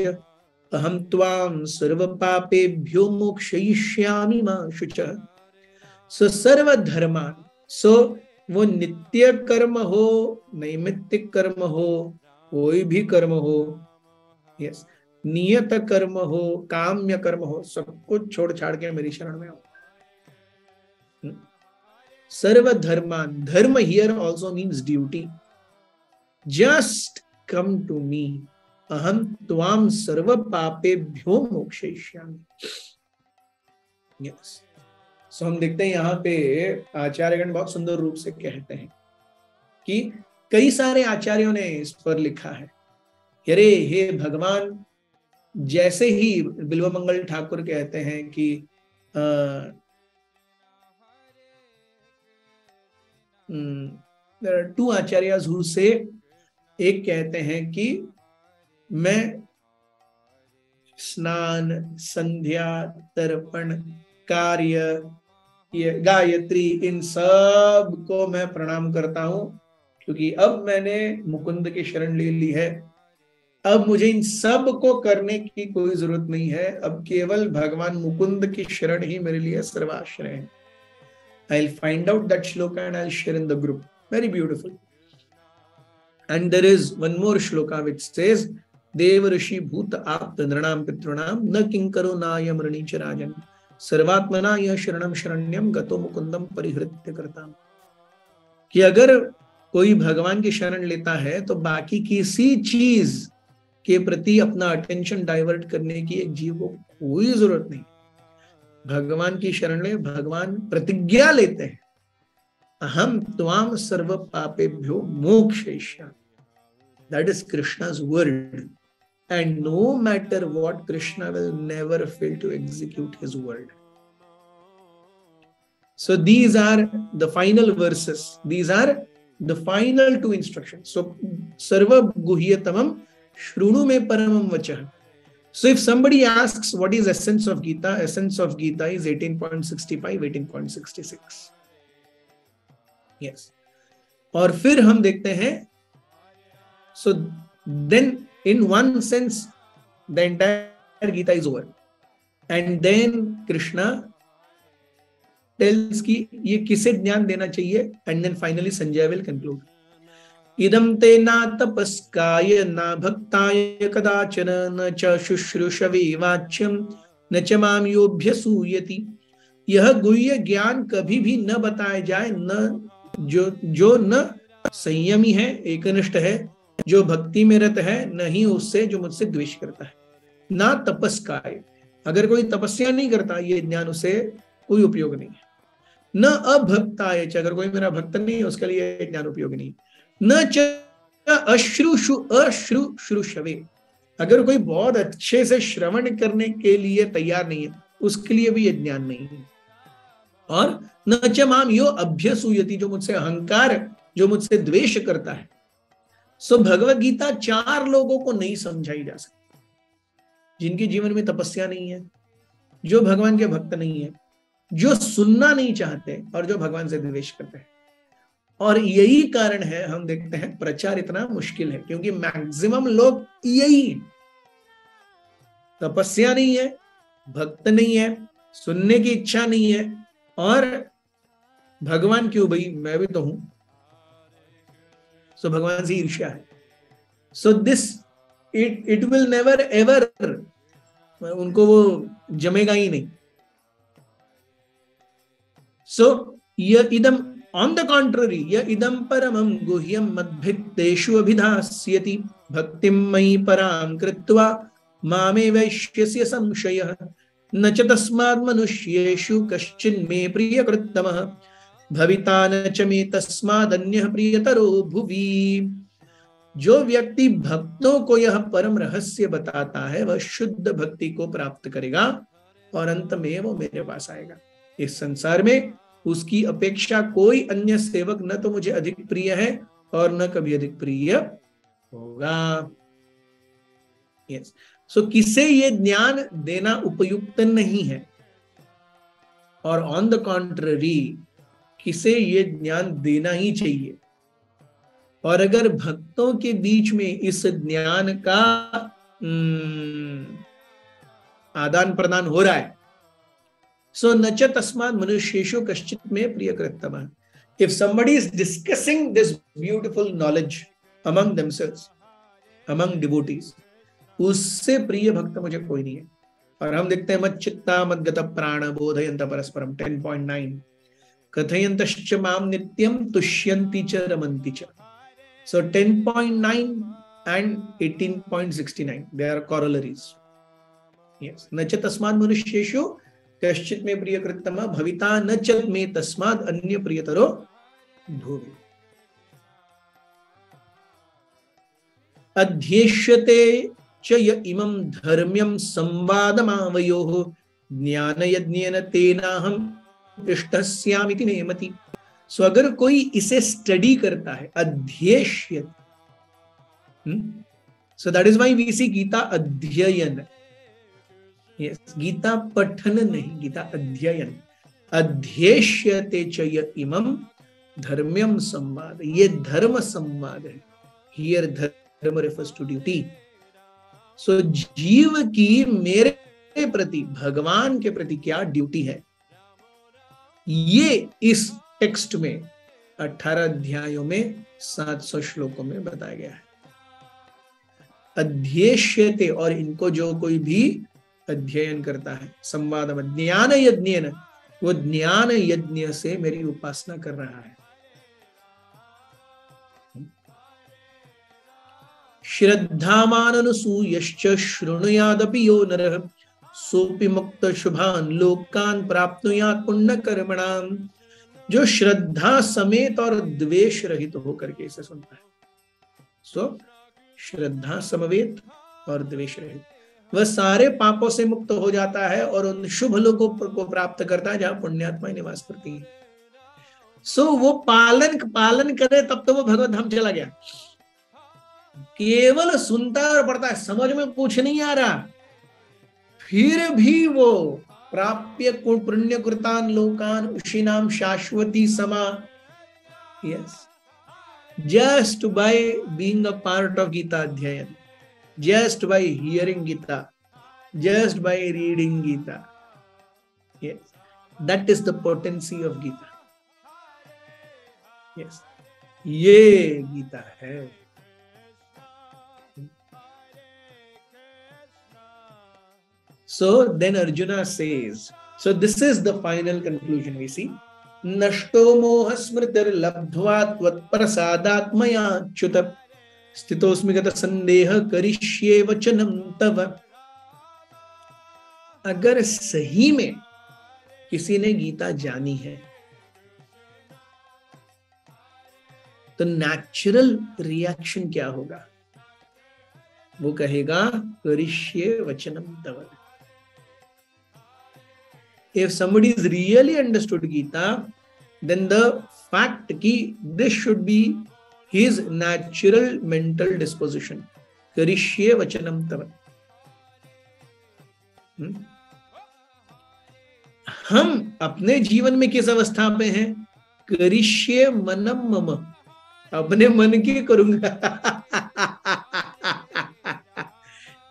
अहं त्वां सर्वपापेभ्यो मोक्षयिष्यामि मा शुचः. So सर्वधर्मान्, so वो नित्य कर्म हो, नैमित्तिक कर्म हो, कोई भी कर्म हो, यस, नियत कर्म हो, काम्य कर्म हो, सब कुछ छोड़ छाड़ के मेरी शरण में आओ. सर्वधर्मान, धर्म here also means duty. Just come to me. Aham tvam sarva papebhyo mokshayishyami. Yes. So हम देखते हैं यहाँ पे आचार्यगण बहुत सुंदर रूप से कहते हैं कि कई सारे आचार्यों ने इस पर लिखा है. अरे हे भगवान, जैसे ही बिल्वमंगल ठाकुर कहते हैं कि there are 2 acharyas who say, एक कहते हैं कि मैं स्नान, संध्या, तर्पण, कार्य, गायत्री, इन सब को मैं प्रणाम करता हूं क्योंकि अब मैंने मुकुंद की शरण ले ली है. अब मुझे इन सब को करने की कोई जरूरत नहीं है. अब केवल भगवान मुकुंद की शरण ही मेरे लिए सर्वाश्रय है. I'll find out that shloka and I'll share in the group. Very beautiful. And there is one more shloka which says, Deva Rishi Bhuta Apta Nranam Pitrunam Na Kinkaro Nayam Ranicha Rajan Sarvatmana Ya Sharanam Sharanyam Gato Mukundam Parihritya Kartam. कि अगर कोई भगवान की शरण लेता है तो बाकी किसी चीज के प्रति अपना अटेंशन डाइवर्ट करने की एक जीव को कोई जरूरत नहीं. भगवान की शरण ले, भगवान प्रतिज्ञा लेते हैं, अहम त्वाम सर्व पापेभ्यो मोक्षयिष्यामि. That is Krishna's word, and no matter what, Krishna will never fail to execute his word. So these are the final verses. These are the final 2 instructions. So sarva guhyatamam shrunu me paramam vachah. So if somebody asks what is essence of Gita is 18.65, 18.66. Yes. और फिर हम देखते हैं, so then in one sense the entire Gita is over, and then Krishna tells कि ये किसे ज्ञान देना चाहिए, and then finally Sanjay will conclude. इदं ते न तपस्काय न भक्ताय कदाचन न च शुश्रूषवे वाच्यम न च माम योऽभ्यसूयति. यह गुह्य ज्ञान कभी भी न बताया जाए, न जो न संयमी है, एकनिष्ठ है, जो भक्ति में रत है, न ही उससे जो मुझसे द्वेष करता है. ना तपस्काय, अगर कोई तपस्या नहीं करता, ये ज्ञान उसे कोई उपयोग नहीं है. न अभक्ताय च, अगर कोई मेरा भक्त नहीं है उसके लिए ज्ञान उपयोगी नहीं। न च अश्रुश्रुशवे, अगर कोई बहुत अच्छे से श्रवण करने के लिए तैयार नहीं है उसके लिए भी ये ज्ञान नहीं है। और न च माम यो अभ्यसूयति, जो मुझसे अहंकार, जो मुझसे द्वेष करता है। सो भगवत गीता 4 लोगों को नहीं समझाई जा सकती, जिनके जीवन में तपस्या नहीं है, जो भगवान के भक्त नहीं है, जो सुनना नहीं चाहते और जो भगवान से द्वेष करते हैं। और यही कारण है हम देखते हैं प्रचार इतना मुश्किल है, क्योंकि मैक्सिमम लोग यही, तपस्या नहीं है, भक्त नहीं है, सुनने की इच्छा नहीं है, और भगवान क्यों भाई, मैं भी तो हूं, सो भगवान से ईर्ष्या है। So this it will never ever, उनको वो जमेगा ही नहीं। सो य इदम, ऑन द कॉन्ट्ररी, य इदम परमं गुह्यं मद्भिक्तेषु अभिधास्यति भक्तिं मयि परां कृत्वा मामे वैश्यस्य संशयः न च तस्माद् मनुष्येषु कश्चिन्मे प्रियकृत्तमः भविता न च मे तस्माद् अन्यः प्रियतरो भुवि। जो व्यक्ति भक्तों को यह परम रहस्य बताता है वह शुद्ध भक्ति को प्राप्त करेगा और अंत में वो मेरे पास आएगा। इस संसार में उसकी अपेक्षा कोई अन्य सेवक न तो मुझे अधिक प्रिय है और न कभी अधिक प्रिय होगा। यस, सो किसे ये ज्ञान देना उपयुक्त नहीं है, और ऑन द कॉन्ट्ररी किसे ये ज्ञान देना ही चाहिए। और अगर भक्तों के बीच में इस ज्ञान का आदान प्रदान हो रहा है, सो न च तस्मात् मनुष्येषु कश्चित् मे प्रियकृत्तमः, if somebody is discussing this beautiful knowledge among themselves, among devotees, उससे प्रिय भक्त मुझे कोई नहीं है। और हम देखते हैं मच्चित्ता मद्गत प्राण बोधयन्त परस्परम 10.9 कथयन्तश्च माम नित्यम तुष्यन्ति च रमन्ति च। So 10.9 and 18.69 they are corollaries. Yes, न च तस्माद् मनुष्येषु कश्चित् मे प्रियकृत्तमः भविता न च मे तस्माद् अन्य प्रियतरो भुवि। अध्येष्यते च य इमं धर्म्यं संवादमावयोः ज्ञानयज्ञेन तेनाहं इष्टस्यामिति नेमति। सो अगर कोई इसे स्टडी करता है, अध्येष्य, so that is why we see Gita adhyayan. Yes, Gita पठन नहीं, गीता अध्ययन। अध्येष्यते च य इमं धर्म्यं संवाद, ये धर्म संवाद है। हियर धर्म रेफर्स टू ड्यूटी। सो जीव की मेरे प्रति, भगवान के प्रति क्या ड्यूटी है, ये इस टेक्स्ट में 18 अध्यायों में 700 श्लोकों में बताया गया है। अध्येष्यते, और इनको जो कोई भी अध्ययन करता है, संवाद ज्ञान यज्ञेन, वो ज्ञान यज्ञ से मेरी उपासना कर रहा है। श्रद्धावान् अनुसूयश्च शृणुयादपि यो नरः सोपि मुक्त शुभान् लोकान् प्राप्नुयात् पुण्य कर्मणाम्। जो श्रद्धा समेत और द्वेष रहित होकर के इसे सुनता है, सो श्रद्धा समवेत और द्वेष रहित, वह सारे पापों से मुक्त हो जाता है और उन शुभ लोगों को प्राप्त करता है जहां पुण्यात्माएं निवास करती है। सो वो पालन करे तब तो वो भगवत धाम चला गया। केवल सुनता और पढ़ता है, समझ में कुछ नहीं आ रहा, फिर भी वो प्राप्य पुण्य कृतान लोकान उशिनाम शाश्वती समा। Yes, just by being a part of Gita adhyayan, just by hearing Gita, just by reading Gita, yes, that is the potency of Gita. Yes, ये गीता है। So then Arjuna says, so this is the final conclusion we see. Nashto moha smritir labdhva tvat prasadat maya achyuta stitosmi gata sandeha karishye vachanam tava। अगर सही में किसी ने गीता जानी है तो नेचुरल रिएक्शन क्या होगा? वो कहेगा करिष्ये वचनम तव. If somebody is really understood Gita, then the fact कि this should be his natural mental disposition. करिष्ये वचनम तव. हम अपने जीवन में किस अवस्था पे हैं? करिष्ये मनम मम. अपने मन की करूंगा.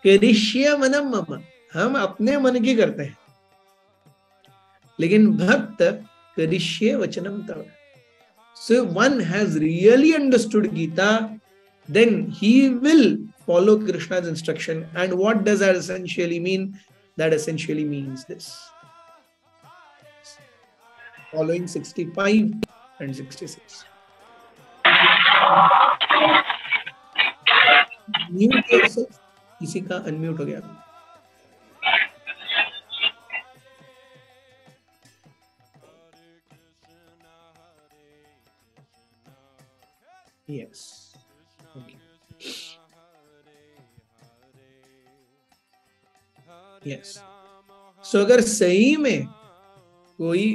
करिष्ये मनम मम. हम अपने मन की करते हैं. लेकिन भक्त करिष्ये वचनम तव. So one has really understood Gita, then he will follow Krishna's instruction. And what does that essentially mean? That essentially means this. Following 65 and 66. Mute yourself. किसी का अनम्यूट हो गया. Yes. Okay. Yes. So अगर सही में कोई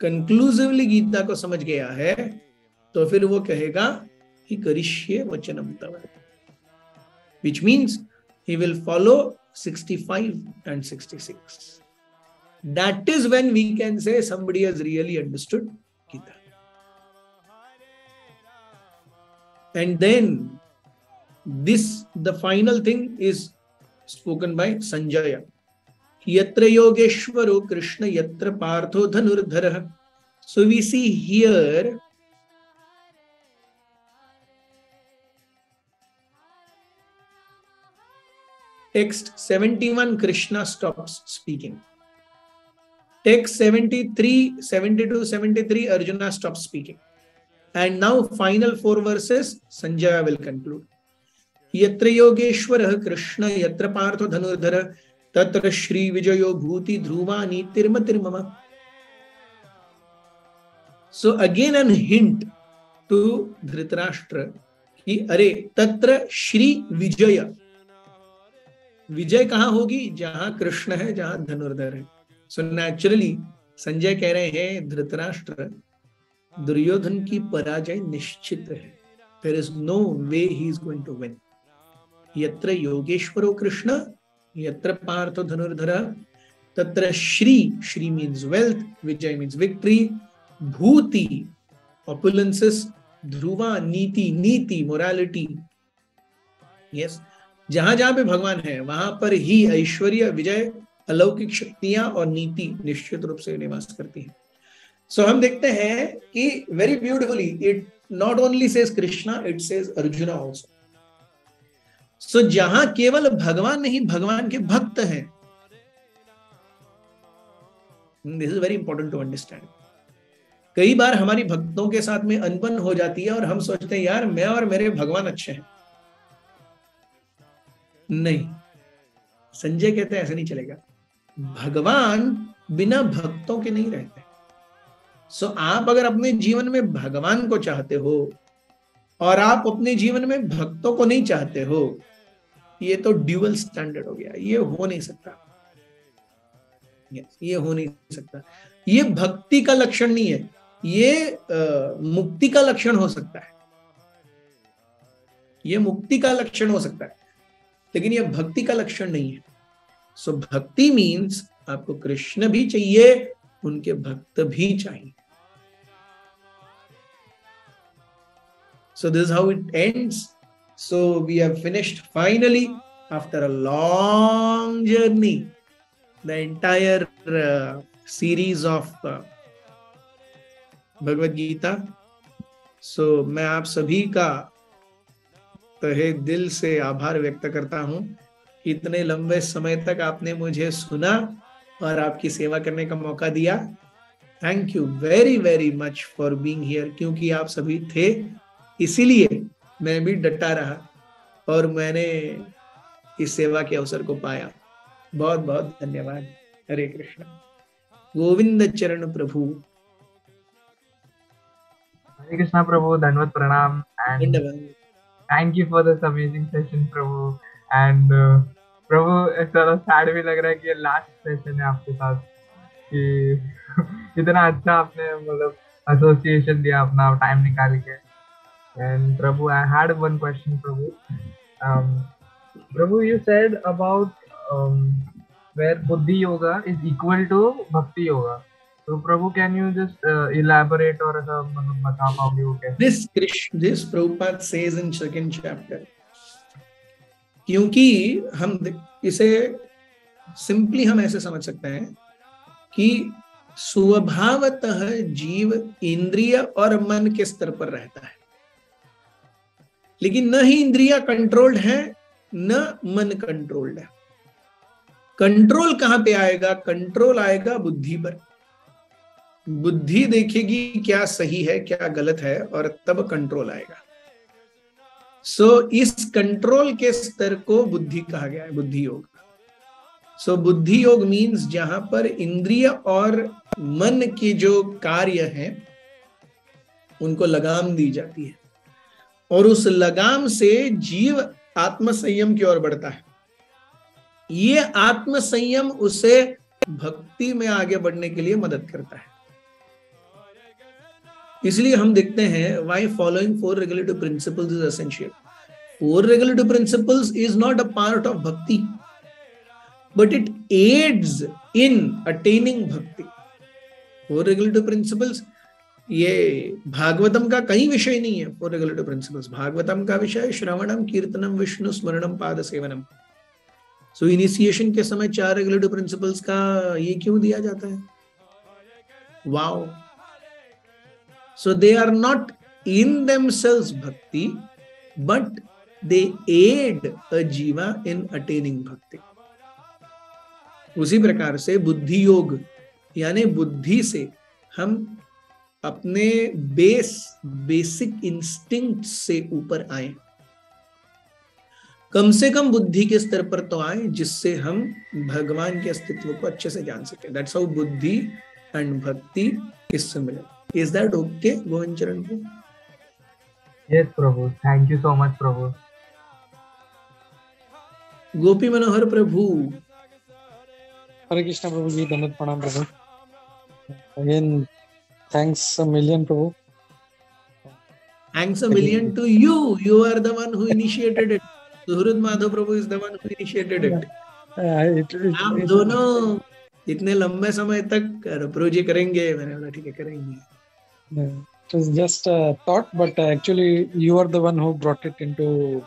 conclusively Gita को समझ गया है तो फिर वो कहेगा कि करिष्ये वचनम तव, which means he will follow 65 and 66. That is when we can say somebody has really understood Gita. And then this, the final thing is spoken by Sanjaya. Yatra Yogeshwaro Krishna Yatra Partho Dhanurdharah. So we see here text 71, Krishna stops speaking. Text 73, 72, 73, Arjuna stops speaking. And now final 4 verses, Sanjaya will conclude. Yatra Yogeshwarah Krishna Yatra Partho Dhanurdhara Tatra Shri Vijayo Bhuti Dhruva Nitirma Tirmama. So again an hint to Dhritarashtra कि अरे तत्र श्री विजय. विजय कहाँ होगी? जहां कृष्ण है, जहां धनुर्धर है. सो नेचुरली संजय कह रहे हैं धृतराष्ट्र, दुर्योधन की पराजय निश्चित है. There is no way he is going to win. यत्र योगेश्वरो कृष्ण यत्र पार्थो धनुर्धर तत्र श्री means wealth, विजय means victory, भूति opulences, ध्रुवा नीति morality. Yes, जहां जहां पे भगवान है वहां पर ही ऐश्वर्य, विजय, अलौकिक शक्तियां और नीति निश्चित रूप से निवास करती हैं. सो हम देखते हैं कि very beautifully it not only says Krishna, it says Arjuna also. सो जहां केवल भगवान नहीं, भगवान के भक्त हैं. This is very important to understand. कई बार हमारी भक्तों के साथ में अनबन हो जाती है और हम सोचते हैं यार मैं और मेरे भगवान अच्छे हैं. नहीं, संजय कहते हैं ऐसा नहीं चलेगा. भगवान बिना भक्तों के नहीं रहते. सो आप अगर अपने जीवन में भगवान को चाहते हो और आप अपने जीवन में भक्तों को नहीं चाहते हो, ये तो ड्यूअल स्टैंडर्ड हो गया. ये हो नहीं सकता. ये हो नहीं सकता. ये भक्ति का लक्षण नहीं है, ये मुक्ति का लक्षण हो सकता है. ये मुक्ति का लक्षण हो सकता है, लेकिन ये भक्ति का लक्षण नहीं है. सो भक्ति मीन्स आपको कृष्ण भी चाहिए, उनके भक्त भी चाहिए. So this is how it ends. So we have finished finally after a long journey the entire series of Bhagavad Gita. So मैं आप सभी का तहे दिल से आभार व्यक्त करता हूं. इतने लंबे समय तक आपने मुझे सुना और आपकी सेवा करने का मौका दिया. Thank you very very much for being here. क्योंकि आप सभी थे इसीलिए मैं भी डटा रहा और मैंने इस सेवा के अवसर को पाया. बहुत बहुत धन्यवाद. हरे कृष्ण. गोविंद चरण प्रभु. Hare Krishna Prabhu, Dandavat Pranam, and धन्यवाद। thank you for this amazing session Prabhu. And प्रभु थोड़ा सैड भी लग रहा है कि ये लास्ट सेशन है आपके साथ, कि इतना अच्छा आपने मतलब एसोसिएशन दिया अपना टाइम निकाल के। And Prabhu, I had one question, Prabhu. Prabhu, you said about where Buddhi Yoga is equal to Bhakti Yoga. So, Prabhu, can you just elaborate or bata paoge wo kaise? This Prabhupada says in second chapter, क्योंकि हम इसे simply हम ऐसे समझ सकते हैं कि स्वभावतः जीव इंद्रिय और मन के स्तर पर रहता है, लेकिन न ही इंद्रिया कंट्रोल्ड है न मन कंट्रोल्ड है। कंट्रोल कहां पे आएगा? कंट्रोल आएगा बुद्धि पर। बुद्धि देखेगी क्या सही है क्या गलत है और तब कंट्रोल आएगा। इस कंट्रोल के स्तर को बुद्धि कहा गया है, बुद्धि योग। बुद्धि योग मीन्स जहां पर इंद्रिय और मन के जो कार्य हैं उनको लगाम दी जाती है और उस लगाम से जीव आत्म संयम की ओर बढ़ता है। ये आत्म संयम उसे भक्ति में आगे बढ़ने के लिए मदद करता है। इसलिए हम देखते हैं why following 4 regulative principles is essential. 4 regulative principles is not a part of bhakti, but it aids in attaining bhakti. 4 regulative principles ये भागवतम का कहीं विषय नहीं है। 4 regulative principles भागवतम का विषय श्रवणम कीर्तनम विष्णु स्मरणम पाद सेवनम। इनिशिएशन के समय 4 regulative principles का ये क्यों दिया जाता है? Wow! they are not in themselves bhakti, but they aid a jiva in attaining bhakti. उसी प्रकार से बुद्धि योग यानी बुद्धि से हम अपने बेसिक इंस्टिंक्ट से ऊपर आए, कम से कम बुद्धि के स्तर पर तो आए जिससे हम भगवान के अस्तित्व को अच्छे से जान सके। That's how बुद्धि and भक्ति is similar. Is that okay, Govind Charan? Yes, Prabhu. Thank you so much, Prabhu. Gopi Manohar Prabhu. Hare Krishna Prabhu ji, Dandavat Pranam Prabhu. Again, thanks a million, Prabhu. Thanks a million to you. You are the one who initiated it. Suhrud Madhav Prabhu is the one who initiated it. आप दोनों इतने लंबे समय तक project करेंगे, मैंने बोला ठीक है करेंगे। It was just a thought, but actually you are the one who brought it into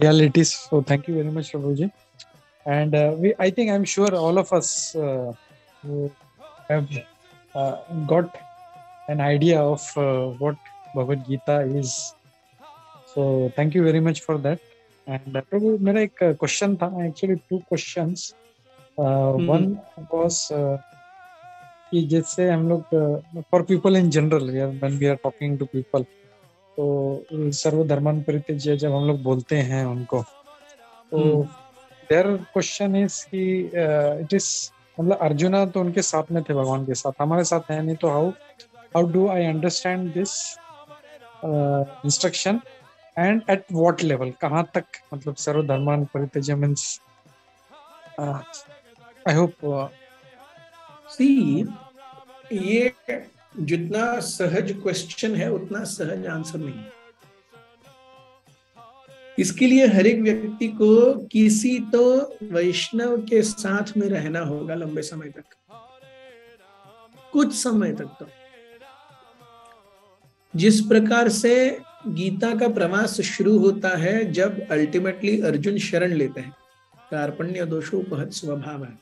realities. So thank you very much, Prabhuji. And I'm sure all of us who have got an idea of what Bhagavad Gita is. So thank you very much for that. And Prabhu, मेरा एक question था, actually 2 questions. One was कि जैसे हम लोग for people in general, when we are talking to people, तो सर्व धर्मान परित्यज्य जब हम लोग बोलते हैं उनको, तो their question is कि it is मतलब अर्जुना तो उनके साथ में थे, भगवान के साथ, हमारे साथ है नहीं, तो how do I understand this instruction and at what level, कहाँ तक मतलब सर्व धर्मान परित्यज्य means I hope see ये जितना सहज क्वेश्चन है उतना सहज आंसर नहीं। इसके लिए हर एक व्यक्ति को किसी तो वैष्णव के साथ में रहना होगा लंबे समय तक, कुछ समय तक। तो जिस प्रकार से गीता का प्रवास शुरू होता है जब अल्टीमेटली अर्जुन शरण लेते हैं, कार्पण्य दोषोपहत स्वभाव है,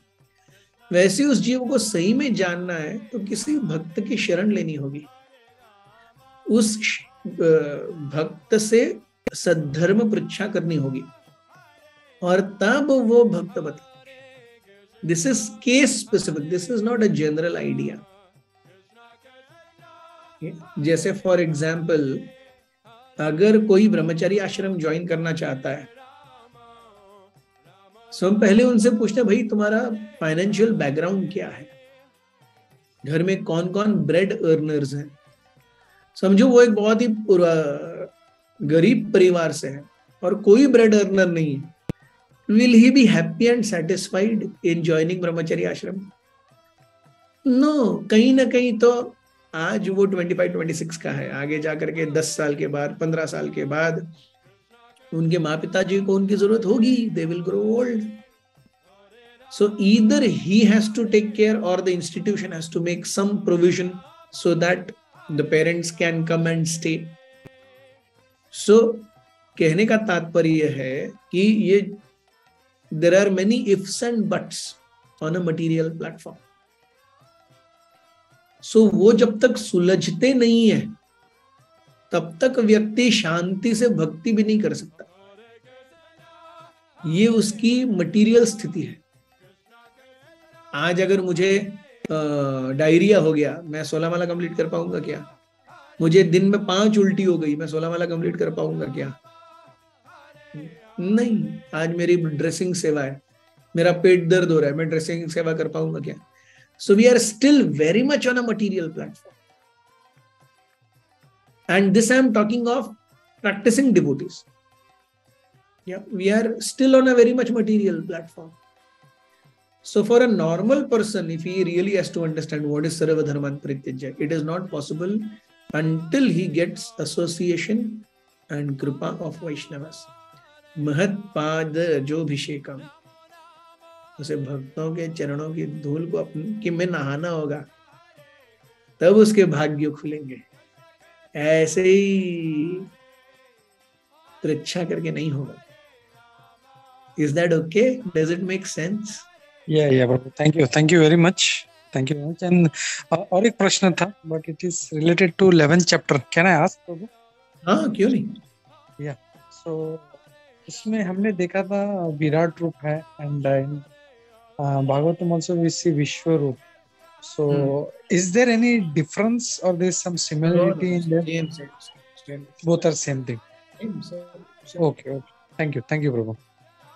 वैसे उस जीव को सही में जानना है तो किसी भक्त की शरण लेनी होगी, उस भक्त से सद्धर्म परीक्षा करनी होगी और तब वो भक्त बता। This is case specific, this is not a general idea. जैसे फॉर एग्जाम्पल अगर कोई ब्रह्मचारी आश्रम ज्वाइन करना चाहता है, हम पहले उनसे पूछते हैं भाई तुम्हारा फाइनेंशियल बैकग्राउंड क्या है, घर में कौन कौन ब्रेड अर्नर्स हैं, समझो वो एक बहुत ही गरीब परिवार से है और कोई ब्रेड अर्नर नहीं है, will he be happy and satisfied in joining ब्रह्मचर्य आश्रम? नो, कहीं ना कहीं तो आज वो 25-26 का है, आगे जाकर के 10 साल के बाद, 15 साल के बाद उनके माँ पिताजी को उनकी जरूरत होगी, they will grow old. So either he has to take care or the institution has to make some provision so that the parents can come and stay. So कहने का तात्पर्य है कि ये there are many ifs and buts on a material platform. So वो जब तक सुलझते नहीं है तब तक व्यक्ति शांति से भक्ति भी नहीं कर सकता. ये उसकी मटीरियल स्थिति है. आज अगर मुझे डायरिया हो गया, मैं 16 माला कंप्लीट कर पाऊंगा क्या? मुझे दिन में 5 उल्टी हो गई, मैं 16 माला कंप्लीट कर पाऊंगा क्या? नहीं. आज मेरी ड्रेसिंग सेवा है, मेरा पेट दर्द हो रहा है, मैं ड्रेसिंग सेवा कर पाऊंगा क्या? So we are still very much on a material platform. And this I am talking of practicing devotees. Yeah, we are still on a very much material platform. So for a normal person, if he really has to understand what is Sarva Dharman Parityajya, it is not possible until he gets association and kripa of Vaishnavas. Mahat Pad Jobhishekam. उसे भक्तों के चरणों की धूल को अपने में नहाना होगा, तब उसके भाग्य खुलेंगे. ऐसे ही परीक्षा करके नहीं होगा. Is that okay? Does it make sense? Yeah, Prabhu. Thank you very much. And और एक प्रश्न था, but it is related to 11th chapter. Can I ask, Prabhu? हाँ, क्यों नहीं? Yeah. So इसमें हमने देखा था विराट रूप है, and in Bhagavatam also we see Vishwa रूप. So is there any difference or there is some similarity in them? Same. Both are same thing. Same. Okay. Thank you, Prabhu.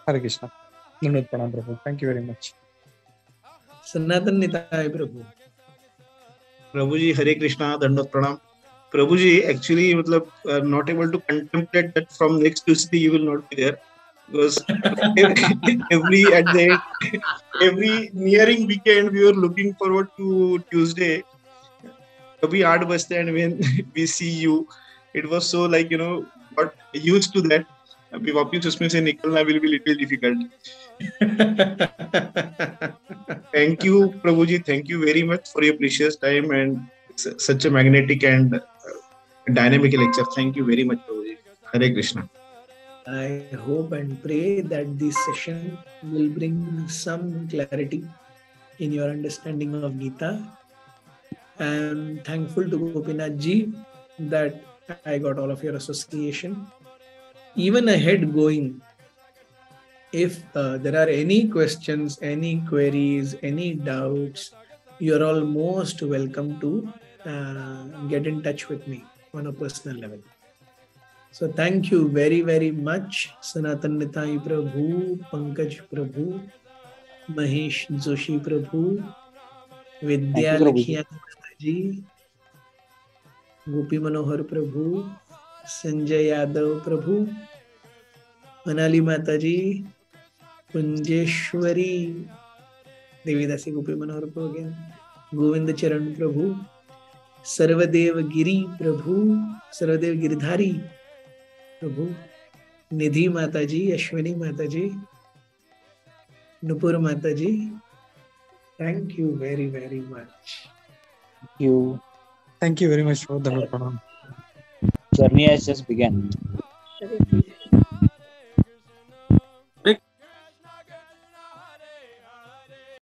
Hare Krishna. Dhanwad pranam, Prabhu. Thank you very much. सनातन निताय प्रभु. प्रभु जी हरे कृष्णा, दंडवत प्रणाम. प्रभु जी actually मतलब not able to contemplate that from next Tuesday you will not be there, because every nearing weekend we were looking forward to Tuesday. कभी 8 बजते and when we see you, it was so like got used to that. अभी वापस उसमें से निकलना will be little difficult. Thank you, Prabhu ji. Thank you very much for your precious time and such a magnetic and dynamic lecture. Thank you very much, Prabhu ji. Hare Krishna. I hope and pray that this session will bring some clarity in your understanding of Gita. I am thankful to Gopinath ji that I got all of your association. Even ahead going, if there are any questions, any queries, any doubts, you are all most welcome to get in touch with me on a personal level. So thank you very, very much, Sanatan Nitai Prabhu, Pankaj Prabhu, Mahesh Joshi Prabhu, Vidya Lakhiya ji, Gopi Manohar Prabhu, Sanjay Yadav Prabhu, Manali Mataji, Kunjeshwari, Devidasi Gopi Manohar Prabhu again, Govind Charan Prabhu, Sarvadev Giri Prabhu, Sarvadev Giridhari Prabhu, Nidhi Mataji, Ashwini Mataji, Nupur Mataji. Thank you very, very much. Thank you very much for the pranam. Journey has just begun.